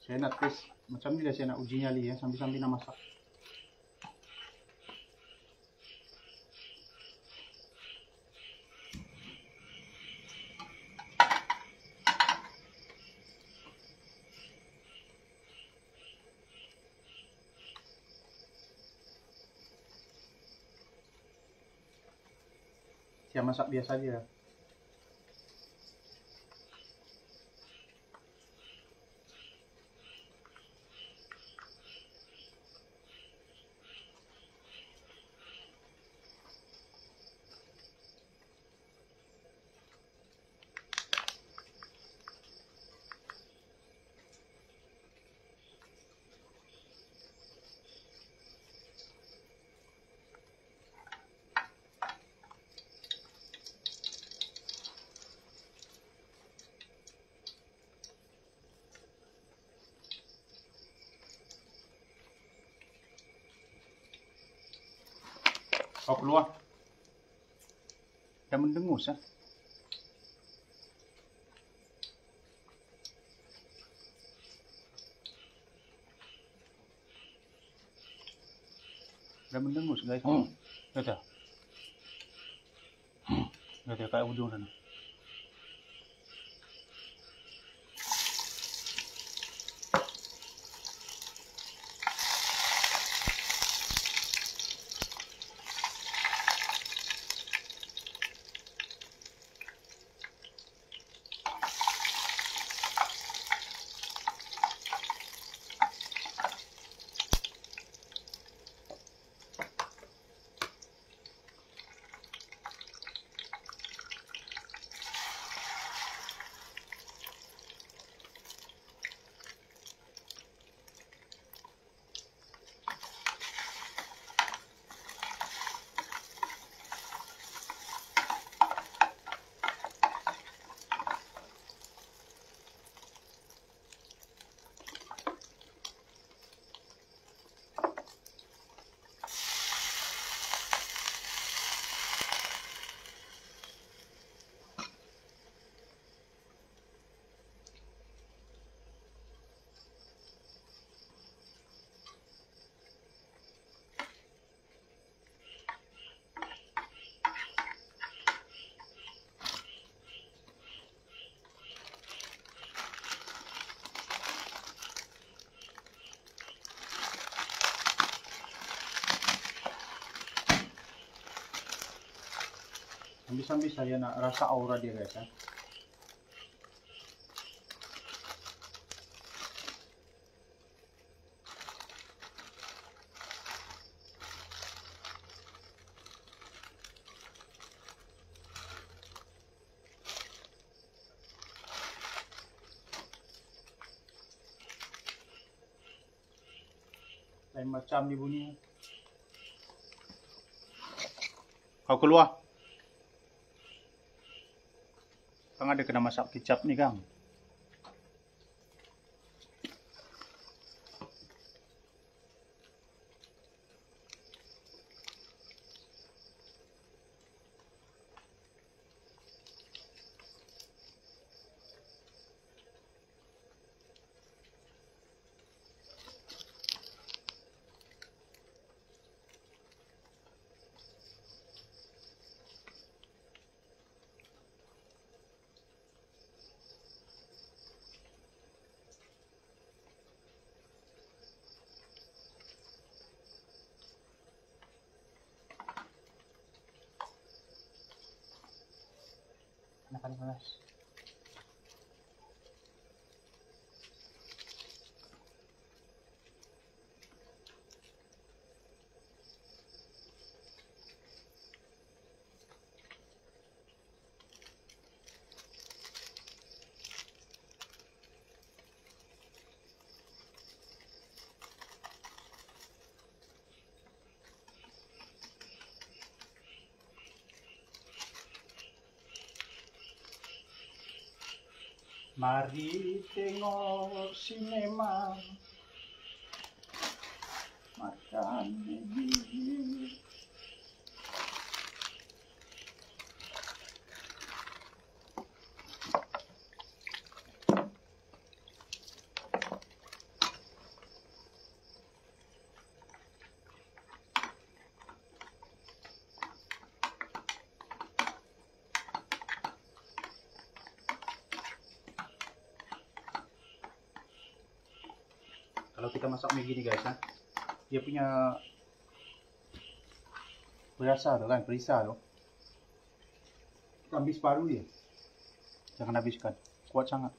Saya nak tes macam ni lah, saya nak uji nyali ya, sambil-sambil nak masak. Saya masak biasa aja. Kau keluar. Dah mendengus ya. Dah mendengus guys. Lihat ya. Lihat ya kayak ujung sana. Sambil-sambil saya nak rasa aura dia guys ya. Lain macam ni bunyi. Kau keluar. Kang ada kena masak kicap nih Kang. Makan panas. Mari tengok sinema, makan ini. Kalau kita masak mie gini guys ya, dia punya berasa tuh kan, perisa tuh. Kita ambil separuh dia, jangan habiskan, kuat sangat.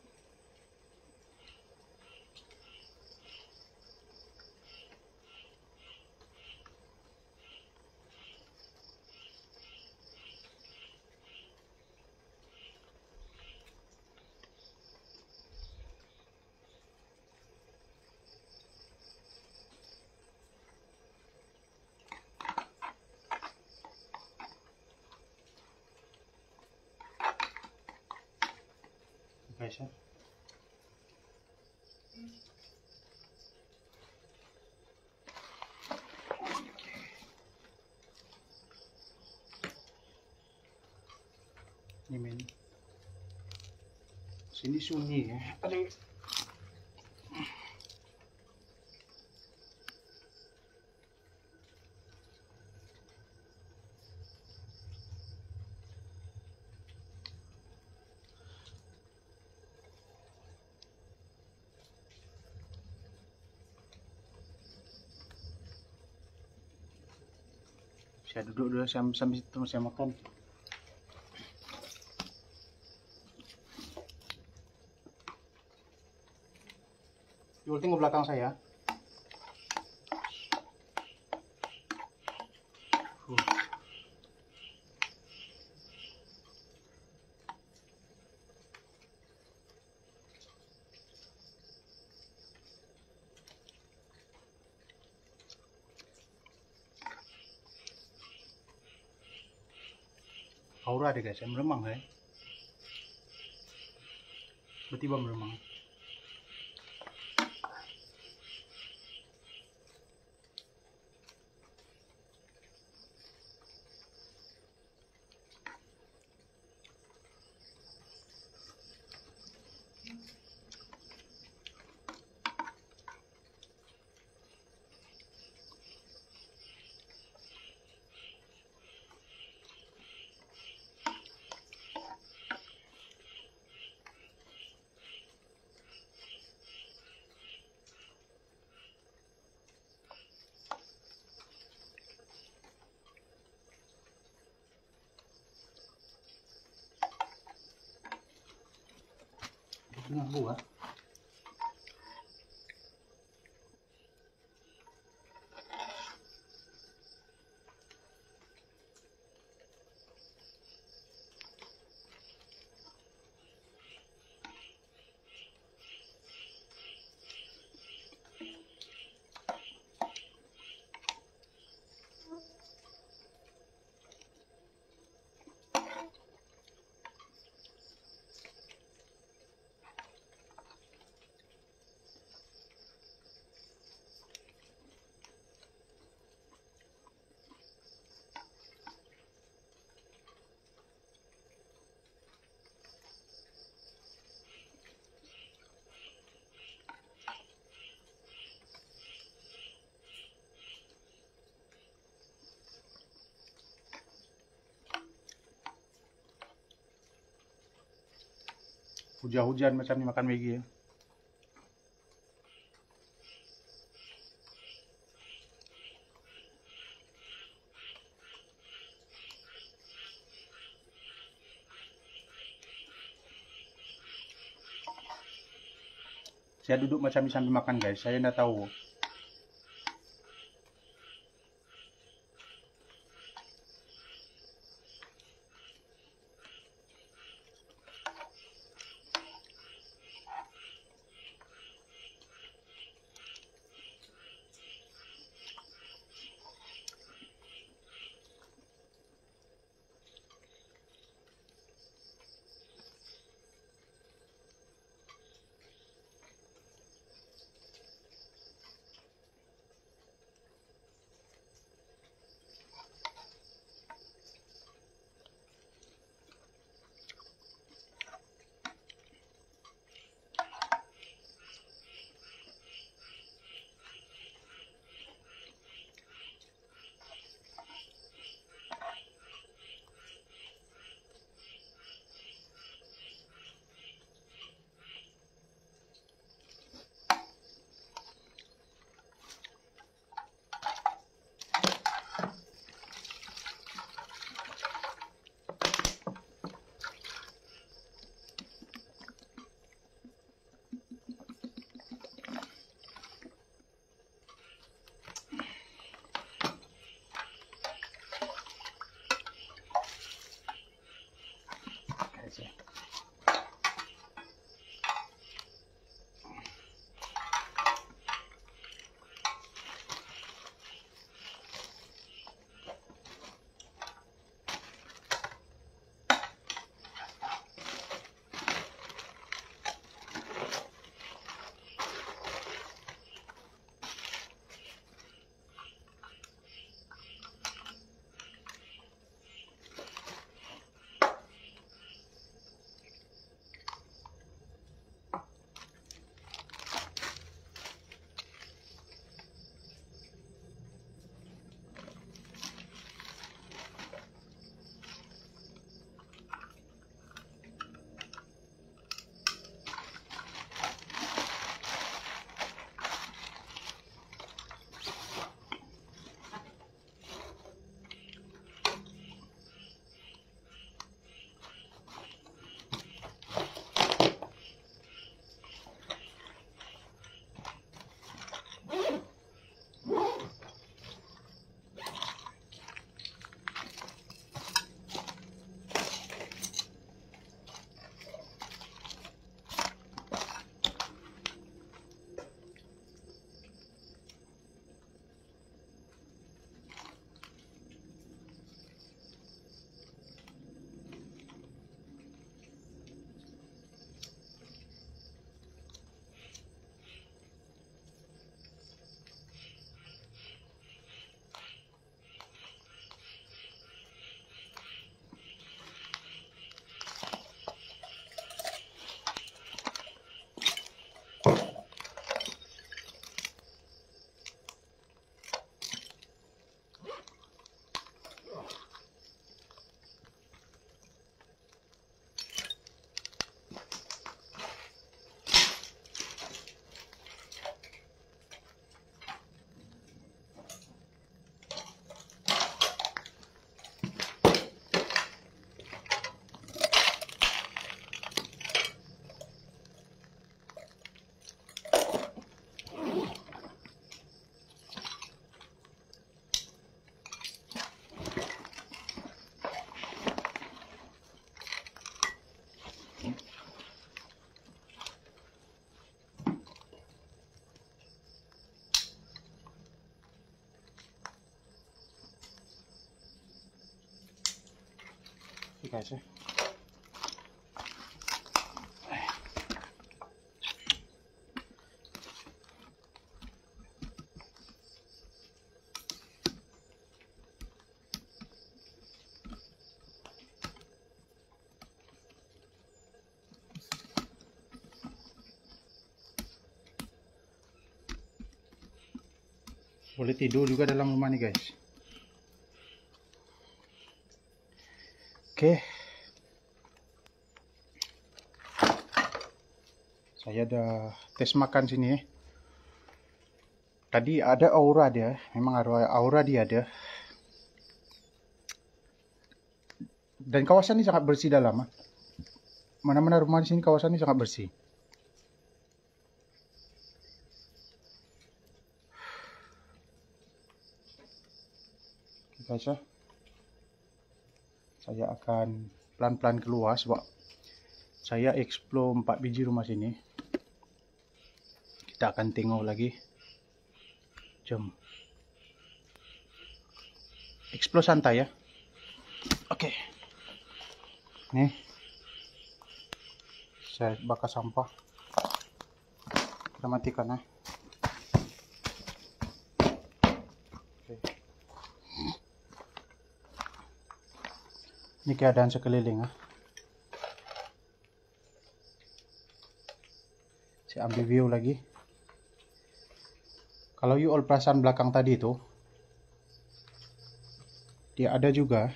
Guys ya. Ini men. Sini sunyi ya. Aduh. Saya duduk dulu sambil saya makan. Yul tengok belakang saya. Aura deh guys, meremang ya. Tiba-tiba meremang. Nah, buah. Hujan-hujan macam ni makan Maggi ya. Saya duduk macam ni sambil makan guys, saya nggak tahu. guys ya. Boleh tidur juga dalam rumah nih guys. Oke. Saya ada tes makan sini ya. Tadi ada aura dia, memang aura dia ada. Dan kawasan ini sangat bersih dalam. Mana-mana rumah di sini kawasan ini sangat bersih. Guys ya, saya akan pelan-pelan keluar sebab saya explore 4 biji rumah sini. Kita akan tengok lagi. Jom explore santai ya. Oke. Nih saya bakar sampah. Kita matikan ya. Ini keadaan sekeliling ya. Saya ambil view lagi. Kalau you all perasan belakang tadi itu, dia ada juga.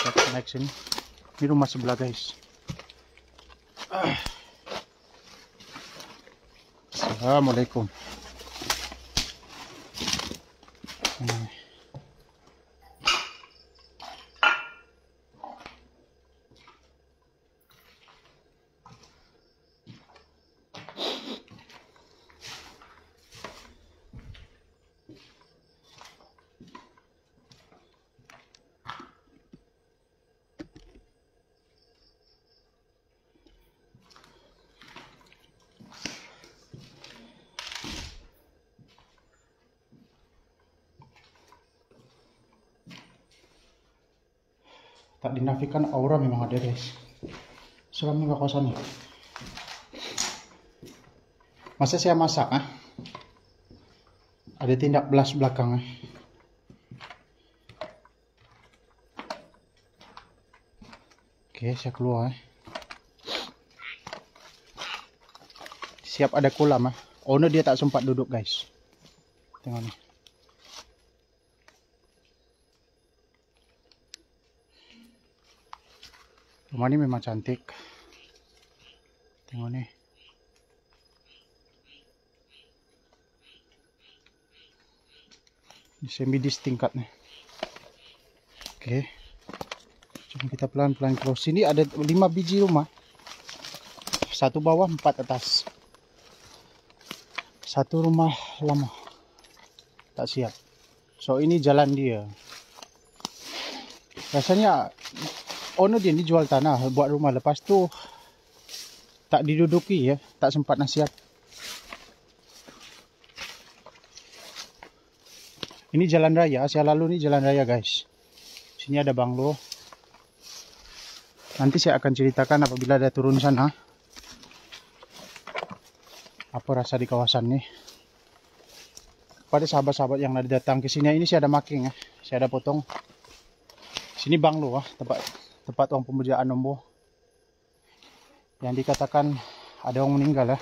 Saya naik sini. Ini rumah sebelah guys. Assalamualaikum. Tak dinafikan aura memang ada guys. Seram nih kawasan nih. Masa saya masak ada tindak belas belakang Oke, saya keluar Siap ada kolam Owner dia tak sempat duduk guys. Tengok nih. Rumah ini memang cantik. Tengok nih. Ini semidis tingkat nih. Oke. Cuma kita pelan-pelan close. Sini ada 5 biji rumah. 1 bawah, 4 atas. 1 rumah lama. Tak siap. So ini jalan dia. Rasanya owner dia ni jual tanah buat rumah, lepas tu tak diduduki ya, tak sempat nasihat. Ini jalan raya, saya lalu ni jalan raya guys. Sini ada banglo. Nanti saya akan ceritakan apabila ada turun sana apa rasa di kawasan ni. Pada sahabat-sahabat yang ada datang ke sini, ini saya ada marking saya ada potong. Sini banglo tempat orang pemujaan nombor yang dikatakan ada orang meninggal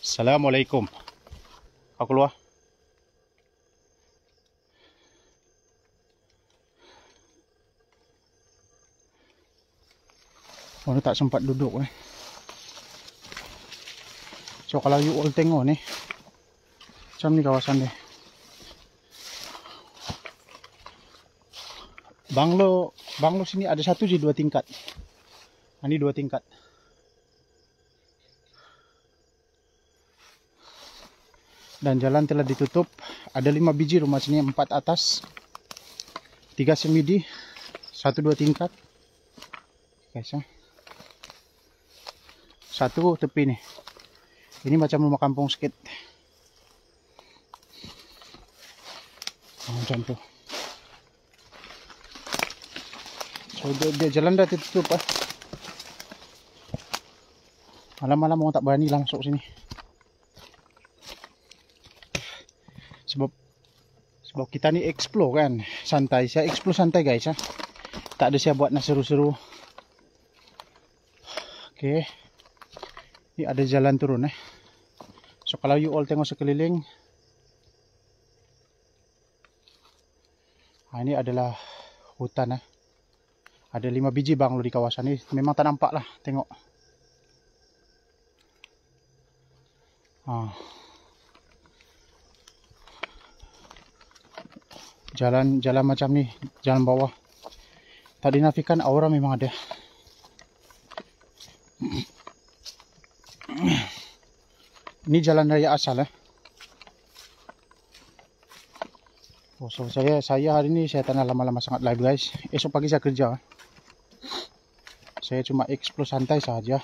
Assalamualaikum. Aku keluar. Orang tak sempat duduk So kalau you all tengok nih, macam ni kawasan dia. Banglo sini ada 1 je 2 tingkat. Ini 2 tingkat. Dan jalan telah ditutup. Ada 5 biji rumah sini, 4 atas, 3 semidi, 1 2 tingkat. Guys 1 tepi nih. Ini macam rumah kampung sedikit. Macam tu. So dia jalan dah tertutup ah. Malam-malam orang tak berani lah masuk sini. Sebab kita ni explore kan, santai. Saya explore santai guys ah. Tak ada saya buat nak seru-seru. Okey. Ni ada jalan turun eh. So kalau you all tengok sekeliling, ini adalah hutan eh. Ada 5 biji banglo di kawasan ni. Memang tak nampak lah, tengok. Jalan macam ni, jalan bawah. Tak dinafikan aura memang ada. Ini jalan raya asal eh. Oh, so saya hari ni saya tak nak lama-lama sangat live guys. Esok pagi saya kerja. Saya cuma explore santai saja.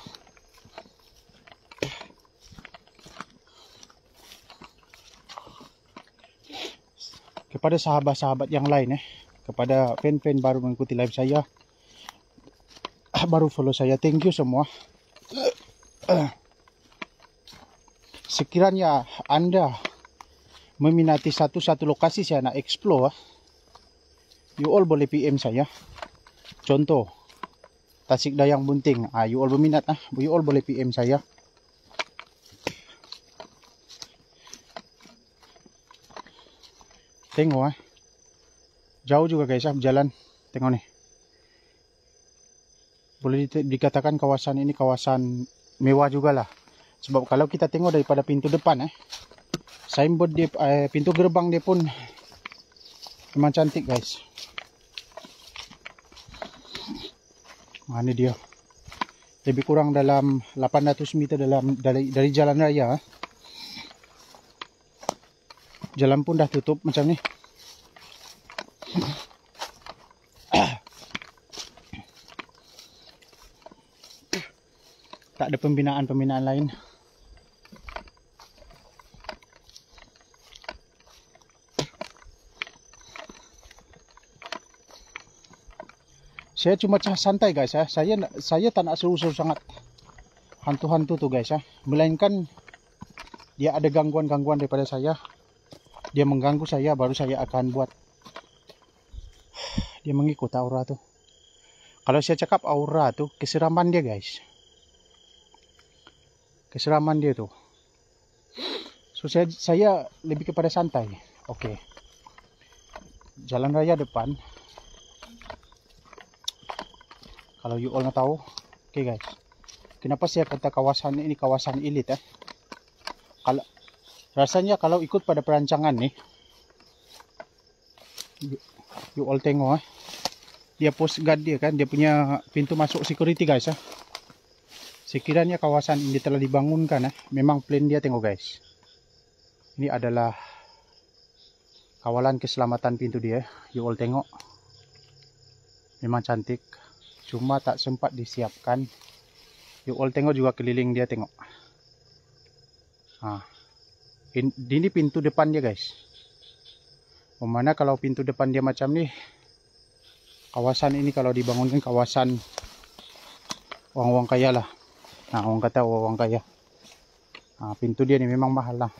Kepada sahabat-sahabat yang lain kepada fan-fan baru mengikuti live saya, baru follow saya, thank you semua. Sekiranya Anda meminati satu lokasi saya nak explore, you all boleh PM saya. Contoh Tasik Dayang Bunting, you all berminat you all boleh PM saya. Tengok jauh juga guys berjalan. Tengok nih. Boleh dikatakan kawasan ini kawasan mewah juga lah. Sebab kalau kita tengok daripada pintu depan signboard dia, pintu gerbang dia pun memang cantik guys. Ini dia. Lebih kurang dalam 800 meter dari jalan raya. Jalan pun dah tutup macam ni. Tak ada pembinaan lain. Saya cuma santai guys Saya tak nak seru-seru sangat hantu-hantu tu guys Melainkan dia ada gangguan-gangguan daripada saya. Dia mengganggu saya, baru saya akan buat. Dia mengikut aura tu. Kalau saya cakap aura tu, keseraman dia guys. Keseraman dia tu. So saya lebih kepada santai. Oke. Jalan raya depan. Kalau you all nak tahu. Oke guys. Kenapa saya kata kawasan ini kawasan elit rasanya kalau ikut pada perancangan nih. You all tengok dia post guard dia kan, dia punya pintu masuk security guys Sekiranya kawasan ini telah dibangunkan memang plan dia, tengok guys. Ini adalah kawalan keselamatan pintu dia. You all tengok. Memang cantik. Cuma tak sempat disiapkan. You all tengok juga keliling dia, tengok. Ini pintu depan dia guys. Mana kalau pintu depan dia macam ni, kawasan ini kalau dibangunkan kawasan orang-orang kaya lah. Orang kata orang kaya. Pintu dia ni memang mahal lah.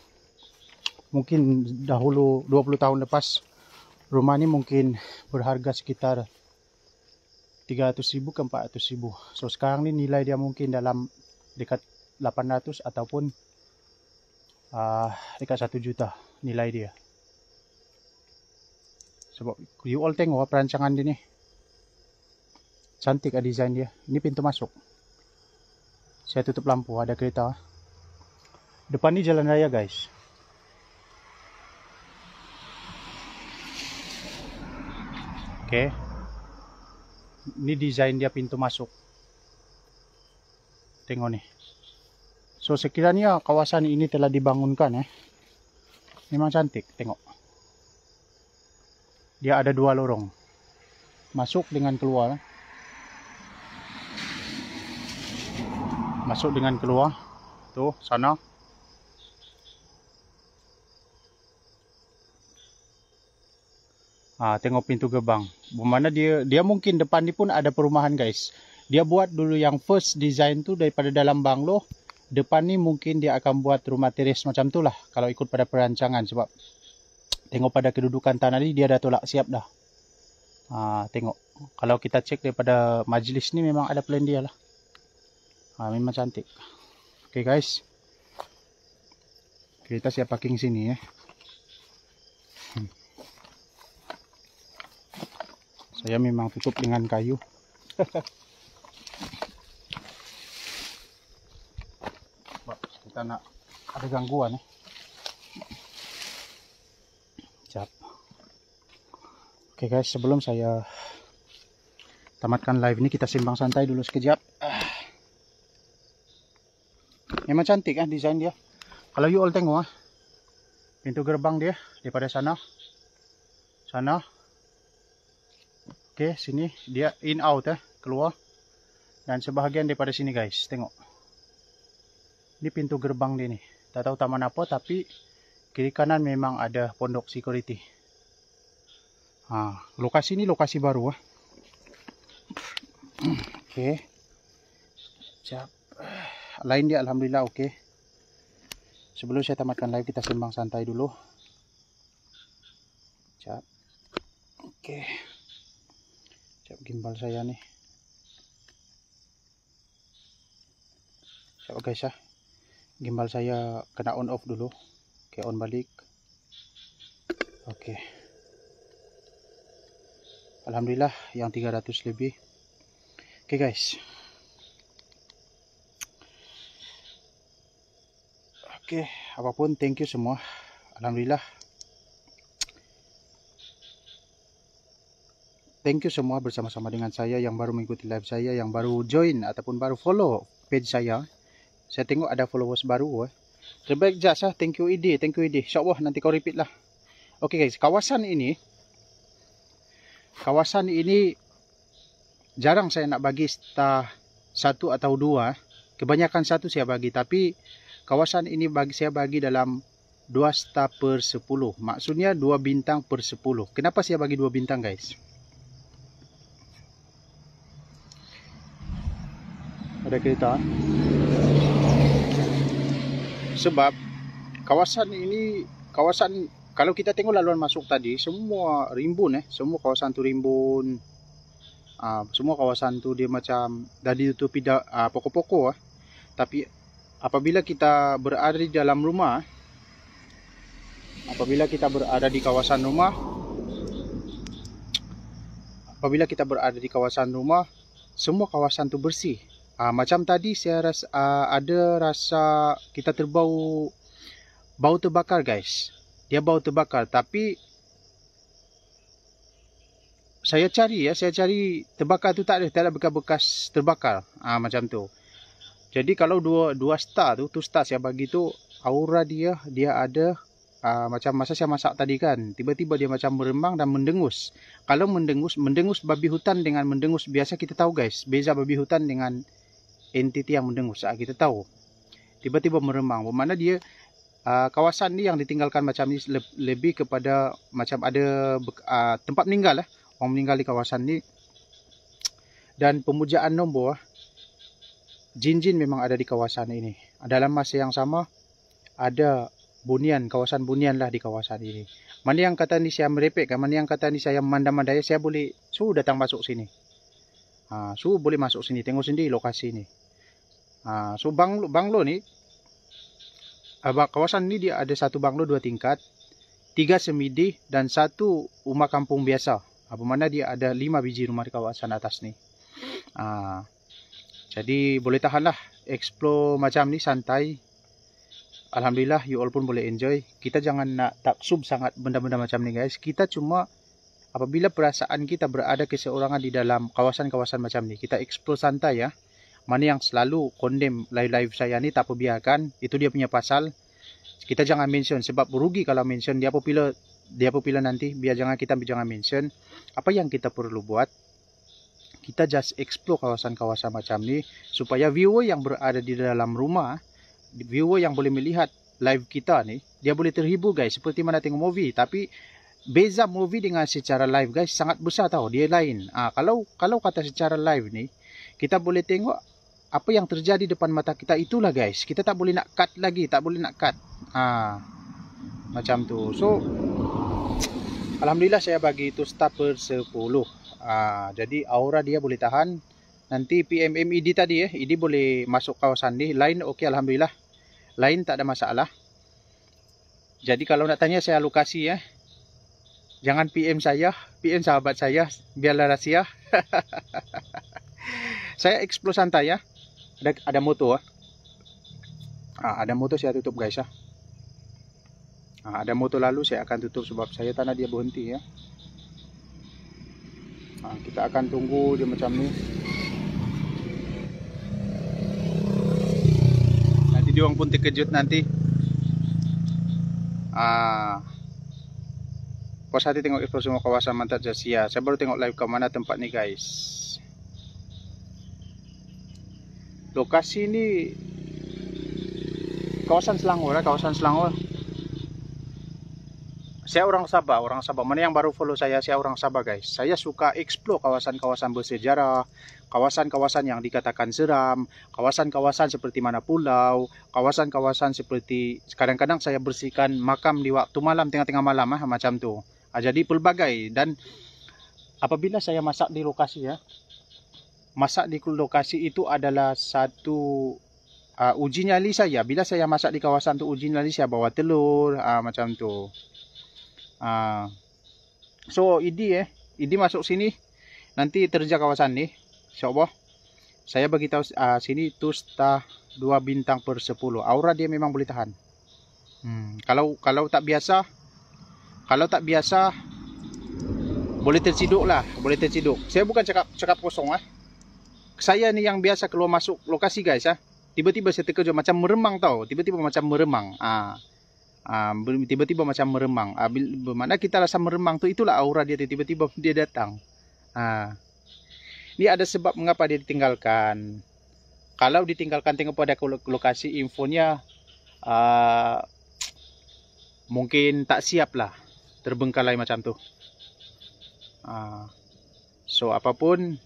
Mungkin dahulu 20 tahun lepas rumah ni mungkin berharga sekitar 300.000 ke 400.000. So sekarang ni nilai dia mungkin dalam dekat 800 ataupun dekat 1 juta nilai dia. Sebab you all tengok perancangan dia ni. Cantik desain dia. Ini pintu masuk. Saya tutup lampu, ada kereta. Depan ni jalan raya guys. Oke. Ini desain dia pintu masuk. Tengok nih. So sekiranya kawasan ini telah dibangunkan memang cantik, tengok. Dia ada 2 lorong. Masuk dengan keluar. Masuk dengan keluar. Tuh, sana. Tengok pintu gerbang. Bagaimana dia mungkin depan ni pun ada perumahan guys. Dia buat dulu yang first design tu daripada dalam banglo. Depan ni mungkin dia akan buat rumah teres macam tu lah. Kalau ikut pada perancangan. Sebab tengok pada kedudukan tanah ni dia dah tolak siap dah. Tengok. Kalau kita cek daripada majlis ni memang ada plan dia lah. Memang cantik. Okay guys. Kita siap parking sini ya. Saya memang tutup dengan kayu. Kita nak ada gangguan. Siap. Oke guys, sebelum saya tamatkan live ini, kita simbang santai dulu sekejap. Memang cantik kan desain dia. Kalau you all tengok pintu gerbang dia daripada sana. Oke, sini dia in out keluar. Dan sebahagian daripada sini guys, tengok. Ini pintu gerbang dia nih. Tak tahu taman apa, tapi kiri kanan memang ada pondok security. Lokasi ini lokasi baru. Oke. Siap. Lain dia alhamdulillah oke. Sebelum saya tamatkan live, kita simbang santai dulu. Siap. Oke. Siap gimbal saya nih. Siap guys ya. Gimbal saya kena on off dulu. Oke, on balik. Oke. Alhamdulillah yang 300 lebih. Oke guys. Oke, apapun thank you semua. Alhamdulillah. Thank you semua bersama-sama dengan saya yang baru mengikuti live saya, yang baru join ataupun baru follow page saya. Saya tengok ada followers baru. Terbaik jas thank you ID, InsyaAllah nanti kau repeat lah. Oke guys, kawasan ini jarang saya nak bagi star 1 atau 2. Kebanyakan 1 saya bagi, tapi kawasan ini saya bagi dalam 2 star per 10. Maksudnya 2 bintang per 10. Kenapa saya bagi 2 bintang guys? Ada kereta. Sebab kawasan ini, kalau kita tengok laluan masuk tadi, semua rimbun semua kawasan tu rimbun. Semua kawasan tu dia macam dah ditutupi pokok-pokok. Tapi apabila kita berada di dalam rumah, apabila kita berada di kawasan rumah, semua kawasan tu bersih. Macam tadi saya rasa ada rasa kita terbau bau terbakar guys. Dia bau terbakar, tapi saya cari terbakar tu tak ada bekas terbakar. Macam tu. Jadi kalau dua star tu star saya bagi tu aura dia ada macam masa saya masak tadi kan, tiba-tiba dia macam merembang dan mendengus. Kalau mendengus babi hutan dengan mendengus biasa kita tahu guys, beza babi hutan dengan entiti yang mendengus. Kita tahu tiba-tiba merembang. Bermakna dia kawasan ni yang ditinggalkan macam ni lebih kepada macam ada tempat meninggal orang meninggal di kawasan ni. Dan pemujaan nombor jin-jin memang ada di kawasan ini. Dalam masa yang sama ada kawasan bunian lah di kawasan ini. Mana yang kata ni saya merepek, mana yang kata ni saya memandai-mandai, saya boleh suruh datang masuk sini. Suruh boleh masuk sini, tengok sendiri lokasi ni. So banglo ni, kawasan ni dia ada 1 banglo 2 tingkat, 3 semidi dan 1 rumah kampung biasa. Bermakna dia ada 5 biji rumah di kawasan atas ni. Jadi boleh tahan lah, explore macam ni santai. Alhamdulillah you all pun boleh enjoy. Kita jangan nak taksub sangat benda-benda macam ni guys. Kita cuma apabila perasaan kita berada keseorangan di dalam kawasan-kawasan macam ni, kita explore santai ya. Mana yang selalu condemn live-live saya ni, tak apa biarkan. Itu dia punya pasal. Kita jangan mention sebab rugi kalau mention. Dia popular nanti. Kita jangan mention. Apa yang kita perlu buat, kita just explore kawasan-kawasan macam ni supaya viewer yang berada di dalam rumah, viewer yang boleh melihat live kita ni, dia boleh terhibur guys, seperti mana tengok movie. Tapi beza movie dengan secara live guys, sangat besar tau, dia lain. Kalau kata secara live nih, kita boleh tengok apa yang terjadi depan mata kita, itulah guys. Kita tak boleh nak cut lagi, tak boleh nak cut. Macam tu. So alhamdulillah saya bagi itu star per 10. Jadi aura dia boleh tahan. Nanti PMM ID tadi ID boleh masuk kawasan ni. Lain okey, alhamdulillah. Lain tak ada masalah. Jadi kalau nak tanya saya lokasi jangan PM saya, PM sahabat saya, biarlah rahsia. Saya explore santai Ada motor ada motor saya tutup guys ada motor lalu saya akan tutup sebab saya tak nak dia berhenti kita akan tunggu dia macam ni. Nanti dia orang pun terkejut nanti. Puas hati tengok explore semua kawasan Mantap Jasia. Saya baru tengok live ke mana tempat ni guys. Lokasi ni kawasan Selangor kawasan Selangor. Saya orang Sabah, Mana yang baru follow saya orang Sabah guys. Saya suka explore kawasan-kawasan bersejarah, kawasan-kawasan yang dikatakan seram, kawasan-kawasan seperti mana pulau, kawasan-kawasan seperti kadang-kadang saya bersihkan makam di waktu malam, tengah-tengah malam macam tu. Jadi pelbagai. Dan apabila saya masak di lokasi masak di lokasi itu adalah satu uji nyali saya. Bila saya masak di kawasan tu, uji nyali saya bawa telur macam tu. So ID masuk sini nanti terja kawasan ni, insyaallah. Saya bagi tahu sini tu star 2 bintang per 10. Aura dia memang boleh tahan. Kalau tak biasa boleh terciduk lah, boleh terciduk. Saya bukan cakap kosong Saya ni yang biasa keluar masuk lokasi guys tiba-tiba saya terkejut macam meremang tau, tiba-tiba macam meremang. Tiba-tiba macam meremang. Bermakna kita rasa meremang tu, itulah aura dia, tiba-tiba dia datang. Ini ada sebab mengapa dia ditinggalkan. Kalau ditinggalkan tengok pada lokasi infonya mungkin tak siap lah, terbengkalai macam tu. So apapun,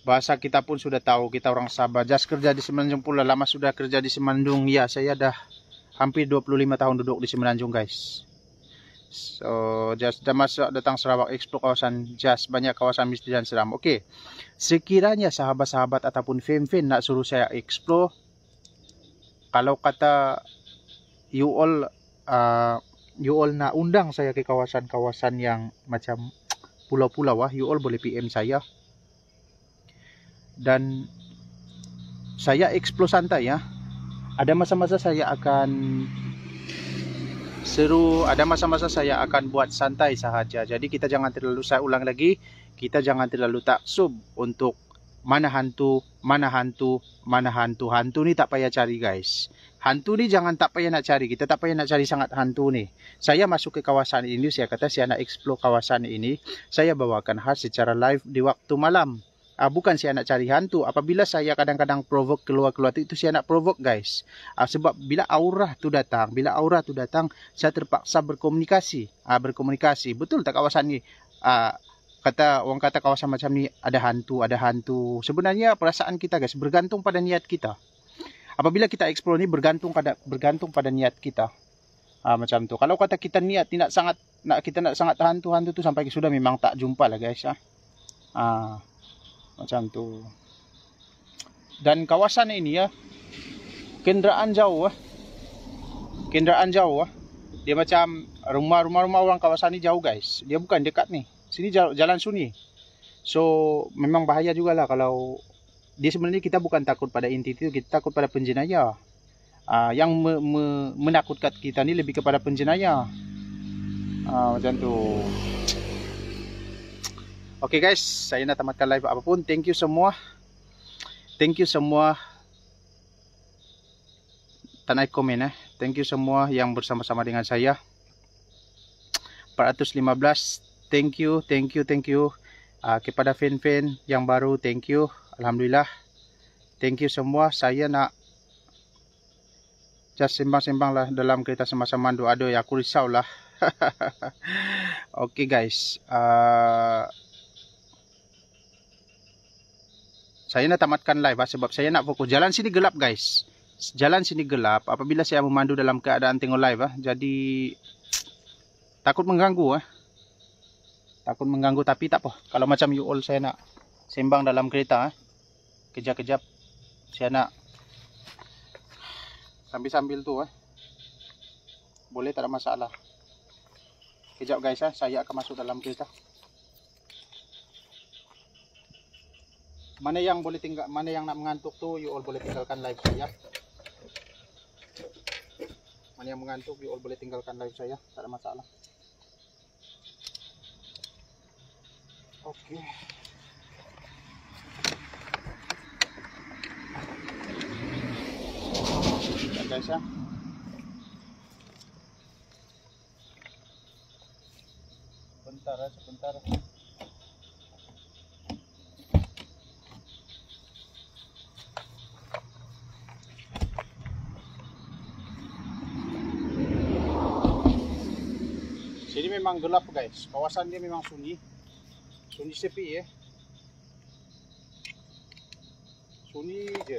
bahasa kita pun sudah tahu, kita orang Sabah. Just kerja di Semenanjung pula, lama sudah kerja di Semenanjung. Ya, saya dah hampir 25 tahun duduk di Semenanjung guys. So just dah masuk datang Sarawak, explore kawasan just banyak kawasan misteri dan seram. Okey, sekiranya sahabat-sahabat ataupun fan-fan nak suruh saya explore, kalau kata you all nak undang saya ke kawasan-kawasan yang macam pulau-pulau you all boleh PM saya. Dan saya explore santai Ada masa-masa saya akan seru, ada masa-masa saya akan buat santai sahaja. Jadi kita jangan terlalu, saya ulang lagi, kita jangan terlalu taksub untuk mana hantu. Hantu ni tak payah cari guys. Hantu ni jangan tak payah nak cari. Kita tak payah nak cari sangat hantu ni. Saya masuk ke kawasan ini, saya kata saya nak explore kawasan ini. Saya bawakan khas secara live di waktu malam. Bukan saya nak cari hantu. Apabila saya kadang-kadang provoke keluar-keluar itu saya nak provoke guys. Sebab bila aura tu datang, saya terpaksa berkomunikasi. Betul tak kawasan ni? Orang kata kawasan macam ni ada hantu. Sebenarnya perasaan kita guys bergantung pada niat kita. Apabila kita explore ni bergantung pada niat kita. Macam tu. Kalau kata kita niat kita nak sangat hantu tu sampai sudah memang tak jumpa lah guys macam tu. Dan kawasan ini kenderaan jauh dia macam rumah orang kawasan ni jauh guys. Dia bukan dekat ni. Sini jalan sunyi. So memang bahaya jugalah kalau dia sebenarnya. Kita bukan takut pada entiti itu, kita takut pada penjenayah. Yang menakutkan kita ni lebih kepada penjenayah. Macam tu. Oke guys, saya nak tamatkan live apapun. Thank you semua. Tanai komen Thank you semua yang bersama-sama dengan saya. 415. Thank you. Kepada fan-fan yang baru, thank you. Alhamdulillah. Thank you semua. Saya nak just sembang-sembang lah dalam kereta sama-sama doa-doa. Aku risau lah Oke guys, saya nak tamatkan live sebab saya nak fokus. Jalan sini gelap guys. Jalan sini gelap apabila saya memandu dalam keadaan tengok live jadi takut mengganggu Takut mengganggu, tapi tak apa. Kalau macam you all saya nak sembang dalam kereta kejap-kejap saya nak sambil-sambil tu boleh, tak ada masalah. Kejap guys saya akan masuk dalam kereta. Mana yang boleh tinggal, mana yang nak mengantuk tu you all boleh tinggalkan live saya. Mana yang mengantuk you all boleh tinggalkan live saya, tak ada masalah. Oke. Ya guys sebentar. Sini memang gelap guys, kawasan dia memang sunyi sepi sunyi je,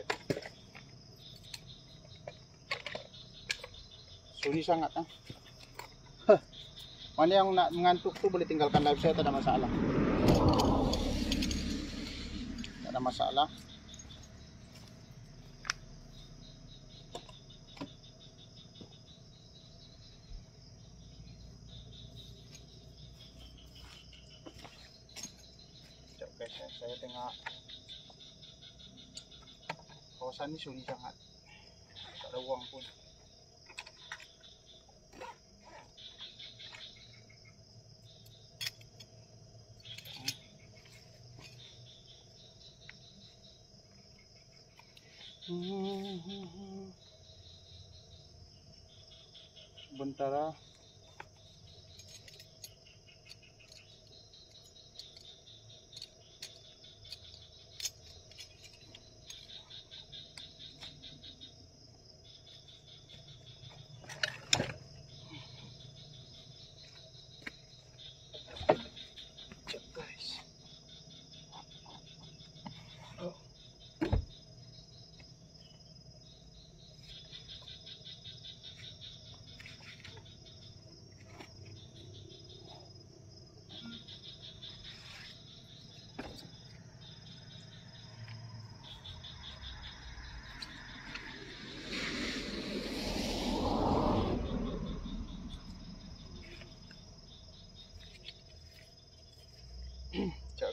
sunyi sangat Mana yang nak mengantuk tu boleh tinggalkan live saya, tak ada masalah. Tak ada masalah. Saya tengok kawasan ini sunyi sangat, tak ada uang pun. Sebentar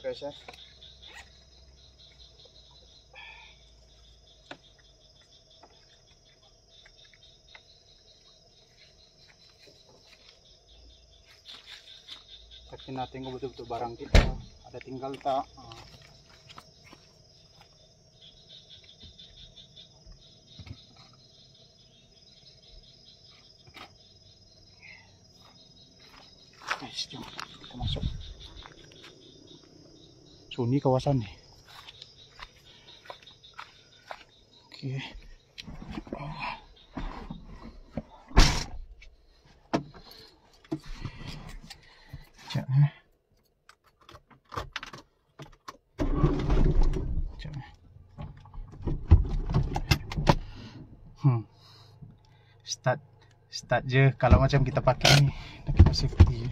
guys Tapi natin kung betul-betul barang kita ada tinggal tak. Guys, jom kita masuk. Sunyi kawasan nih. Oke. Start je kalau macam kita pakai ni, kita safety je.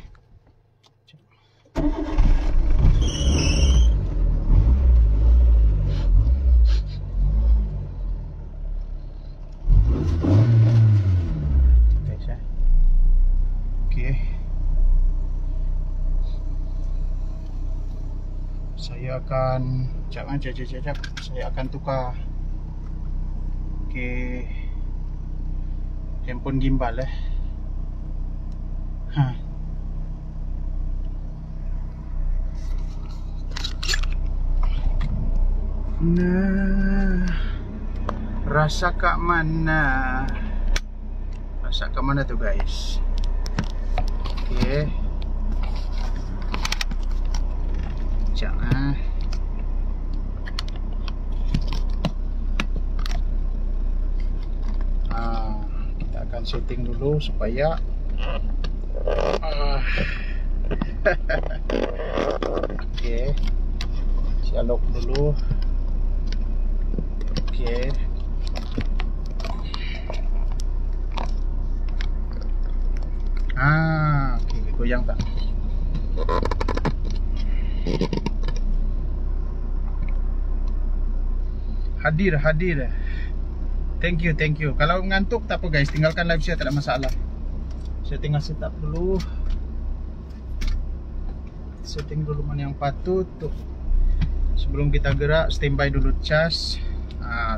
Saya akan saya akan tukar ke handphone gimbal Nah, rasa kat mana tuh guys. Oke. Jangan. Kita akan setting dulu supaya Oke, saya lock dulu. Oke. Oke, goyang tak? Hadir. Thank you. Kalau ngantuk tak apa guys, tinggalkan live saya, tak ada masalah. Saya tinggal setup dulu. Setting dulu mana yang patut tuh. Sebelum kita gerak, standby dulu cas.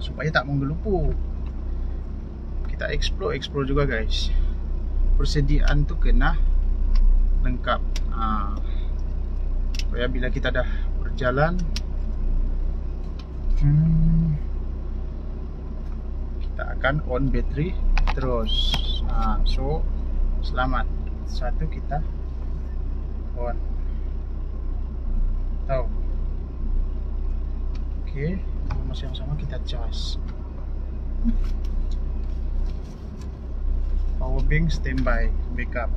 Supaya tak menggelupu. Kita explore juga guys. Persediaan tuh kena lengkap. Supaya bila kita dah berjalan, kita akan on battery terus. So selamat. Satu kita on. Tahu. Oke, masa yang sama kita cas. Power bank standby, backup.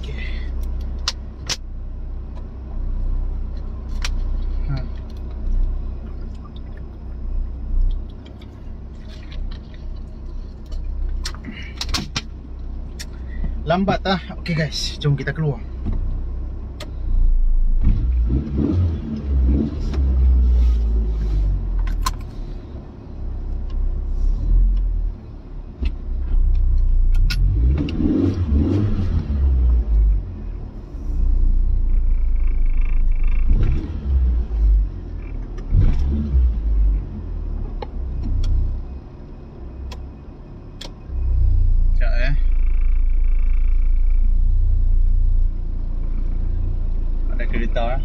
Oke. Lambat Oke guys, jom kita keluar. Kereta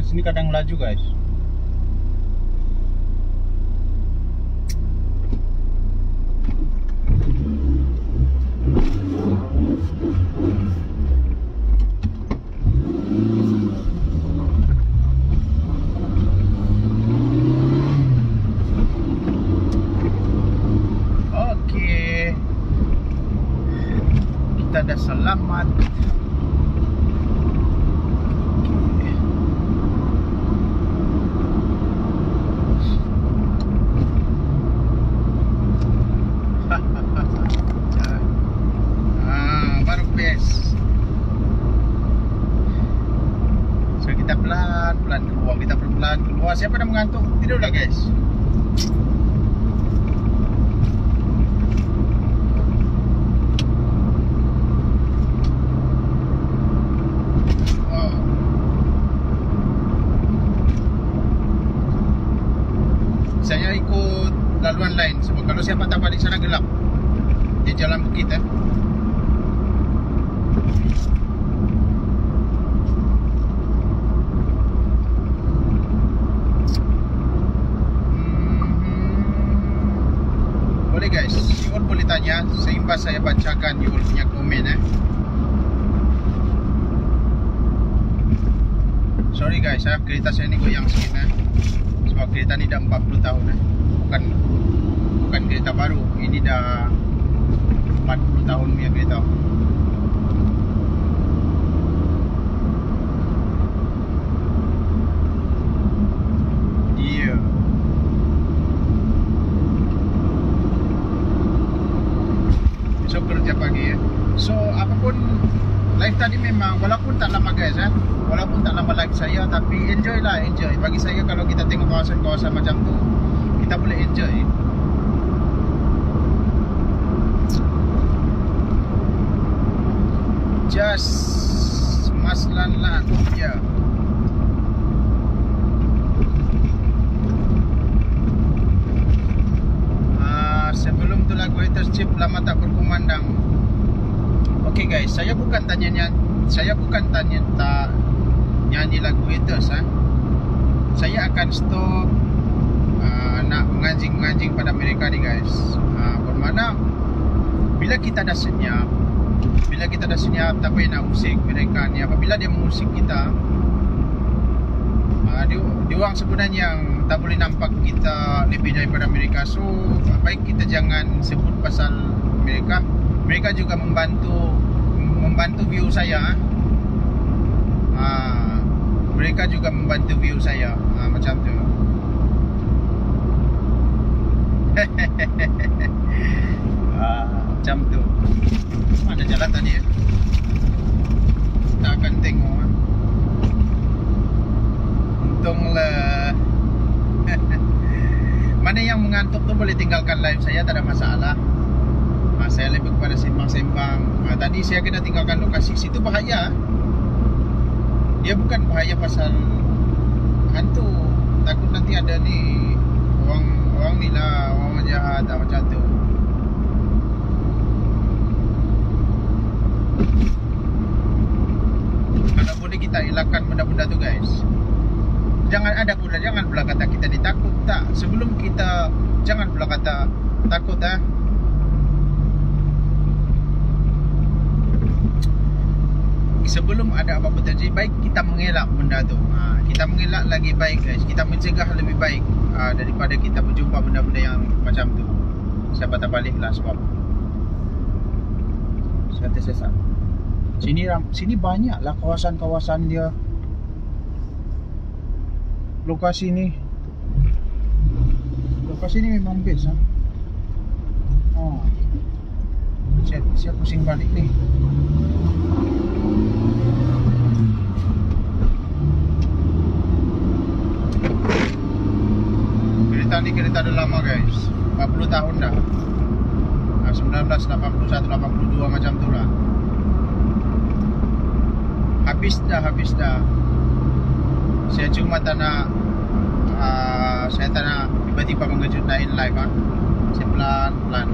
sini kadang laju guys. Oke, kita dah selamat. Kita pelan-pelan keluar. Siapa dah mengantuk? Tidurlah guys. Saya ikut laluan lain sebab kalau siapa tak balik sana gelap. Di jalan bukit Boleh guys, you all boleh tanya seimbas saya bacakan you all punya komen Sorry guys, kereta saya ni goyang sikit sebab kereta ni dah 40 tahun Bukan kereta baru, ini dah 40 tahun punya kereta. Iya. Besok kerja pagi So apapun live tadi memang walaupun tak lama guys walaupun tak lama live saya, tapi enjoy. Bagi saya kalau kita tengok kawasan-kawasan macam tu, kita boleh enjoy. Just maslan ya. Sebelum tu lagu haters chip lama tak berkumandang. Okay guys, saya bukan tak nyanyi lagu haters Saya akan stop nak menganjing pada mereka ni guys. Bermakna bila kita dah senyap, tak payah nak usik mereka ni. Apabila dia mengusik kita, dia orang sebenarnya tak boleh nampak kita lebih daripada mereka. So baik kita jangan sebut pasal mereka. Mereka juga membantu view saya. Mereka juga membantu view saya, macam tu. Macam tu. Mana jalan tadi ya? Kita akan tengok. Untunglah. Mana yang mengantuk tu boleh tinggalkan live saya, tak ada masalah. Saya lebih kepada sembang-sembang. Tadi saya kena tinggalkan lokasi. Situ bahaya. Dia bukan bahaya pasal hantu. Takut nanti ada ni orang ni lah, orang jahat macam tu. Kalau boleh kita elakkan benda-benda tu guys. Jangan pula kata kita ditakut. Tak, sebelum kita jangan pula kata takut sebelum ada apa-apa terjadi, baik kita mengelak benda tu. Kita mengelak lagi baik guys. Kita mencegah lebih baik daripada kita berjumpa benda-benda yang macam tu. Saya patah balik lah sebab saya tersesat. Sini banyak lah kawasan-kawasan dia. Lokasi ni memang best Saya pusing balik ni. Kereta ni kereta dah lama guys, 40 tahun dah. 1981, 82 macam tu lah. Habis dah. Saya cuma tak nak tiba-tiba mengejutkan live Saya pelan-pelan.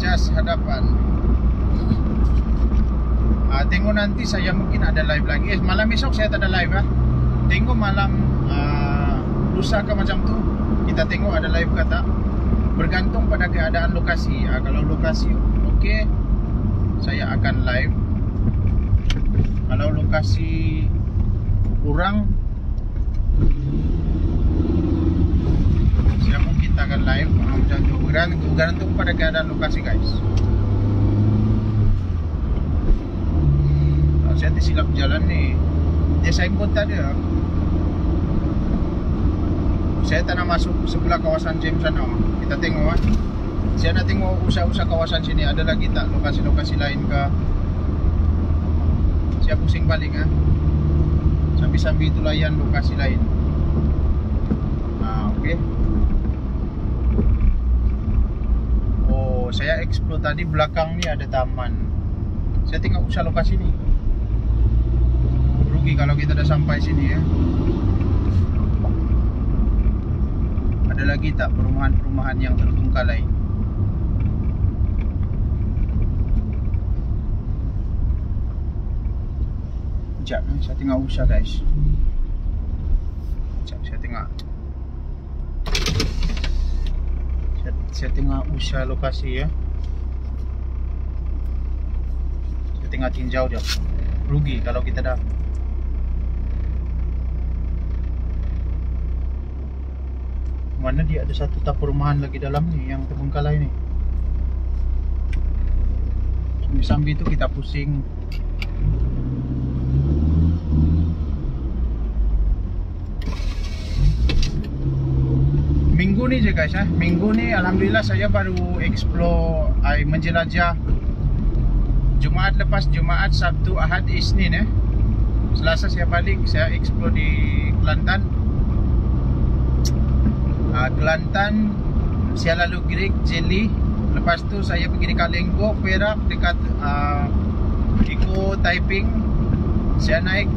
Just hadapan. Tengok nanti saya mungkin ada live lagi. Malam esok saya tak ada live Tengok malam lusa ke macam tu, kita tengok ada live ke tak. Bergantung pada keadaan lokasi. Kalau lokasi okey, saya akan live. Kalau lokasi kurang, saya mungkin tak akan live. Macam tu, bergantung pada keadaan lokasi guys. Saya tersilap jalan ni. Dia signboard tak ada. Saya tak nak masuk sebelah kawasan James sana. Kita tengok Saya nak tengok usaha-usaha kawasan sini. Ada lagi tak lokasi-lokasi lain ke? Saya pusing balik Sambil-sambil itu layan lokasi lain. Okey. Saya explore tadi, belakang ni ada taman. Saya tengok usaha lokasi ni. Rugi kalau kita dah sampai sini Ada lagi tak perumahan-perumahan yang terbengkalai? Sekejap saya tengok usaha guys. Sekejap saya tengok. Saya tengok usaha lokasi Saya tengok tinjau dia. Rugi kalau kita dah. Mana dia ada satu tak perumahan lagi dalam ni yang terbengkalai ni. Sambil-sambil tu kita pusing. Minggu ni je guys Minggu ni alhamdulillah saya baru explore, menjelajah. Jumaat lepas Jumaat, Sabtu, Ahad, Isnin Selasa saya balik, saya explore di Kelantan. Kelantan, saya lalu Greek, Jeli. Lepas tu saya pergi dekat Lenggo, Perak, dekat Iko, Taiping. Saya naik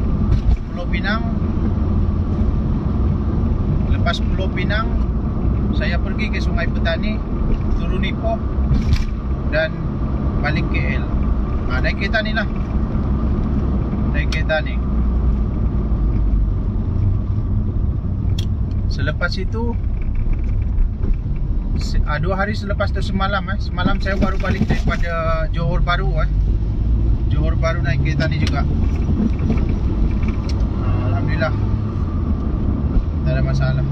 Pulau Pinang. Lepas Pulau Pinang, saya pergi ke Sungai Petani, turun Ipoh dan balik KL. Naik kereta ni lah. Naik kereta ni. Selepas itu 2 hari selepas tu semalam semalam saya baru balik daripada Johor Bahru Johor Bahru naik kereta ni juga. Alhamdulillah tak ada masalah.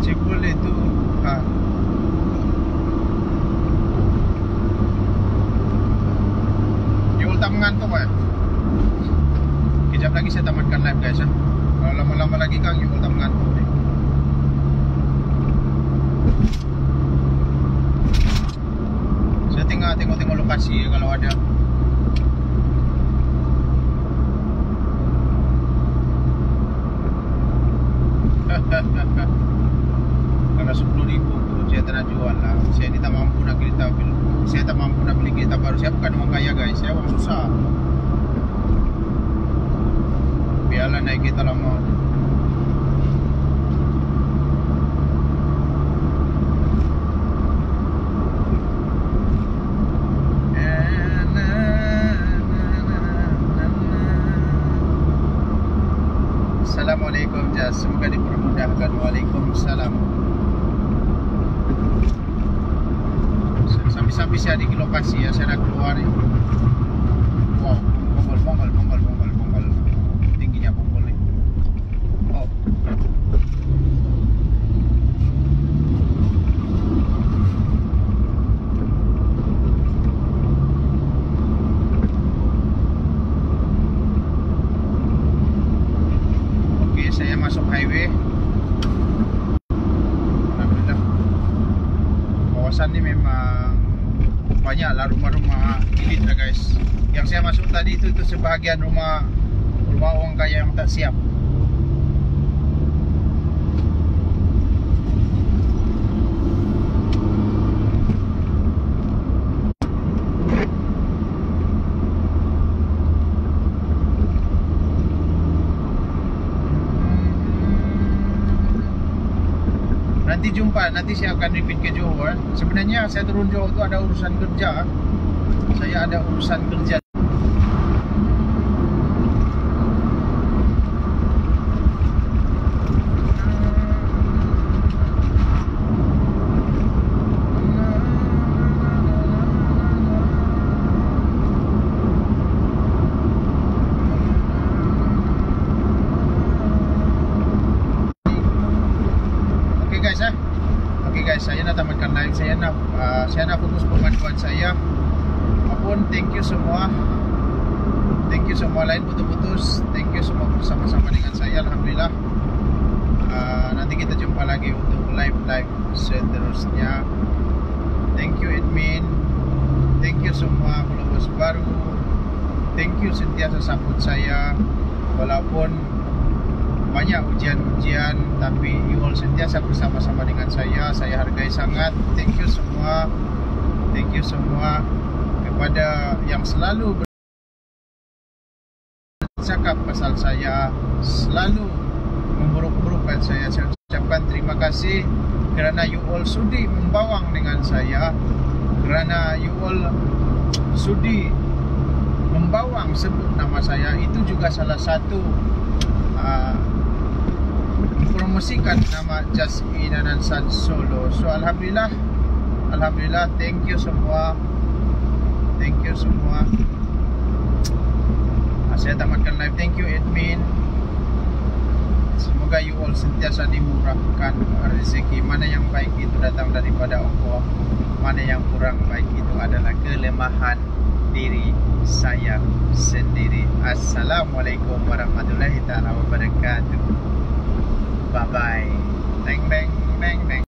Cipul itu Yul tak mengantuk Kejap lagi saya tamatkan live guys Kalau lama-lama lagi Kang Yul tak mengantuk Saya tengok lokasi kalau ada. Kalau 10.000 saya tak nak jual lah. Saya ni tak mampu nak kereta. Saya tak mampu nak beli kereta baru. Saya bukan orang kaya guys. Saya orang susah. Biarlah naik kereta lama. Assalamualaikum Jas, semoga dipermudahkan. Waalaikumsalam. Sampai-sampai saya di lokasi saya nak keluar Wow, bonggol. Tingginya bonggol ni. Oh. Saya masuk highway. Alhamdulillah. Kawasan ni memang banyaklah rumah-rumah elit lah guys. Yang saya masuk tadi itu sebahagian rumah orang kaya yang tak siap. Nanti jumpa, nanti saya akan repeat ke Johor. Sebenarnya saya turun Johor itu ada urusan kerja. Saya ada urusan kerja. Oke guys, saya nak tamatkan live. Saya nak fokus pembantuan saya. Apapun, thank you semua. Thank you semua, lain putus-putus. Thank you semua bersama-sama dengan saya. Alhamdulillah. Nanti kita jumpa lagi untuk live seterusnya. Thank you admin. Thank you semua followers baru. Thank you sentiasa sambut saya. Walaupun banyak ujian-ujian, tapi you all sentiasa bersama-sama dengan saya. Saya hargai sangat. Thank you semua. Thank you semua kepada yang selalu bercakap pasal saya, selalu memburuk-burukkan saya. Saya ucapkan terima kasih kerana you all sudi membawang dengan saya, kerana you all sudi membawang sebut nama saya. Itu juga salah satu mempromosikan nama Jas Inanansan Solo. So alhamdulillah, thank you semua. Thank you semua. Saya tamatkan live. Thank you admin. Semoga you all sentiasa dimurahkan rezeki. Mana yang baik itu datang daripada Allah, mana yang kurang baik itu adalah kelemahan diri saya sendiri. Assalamualaikum warahmatullahi taala wabarakatuh. Bye bye. Bang bang bang bang.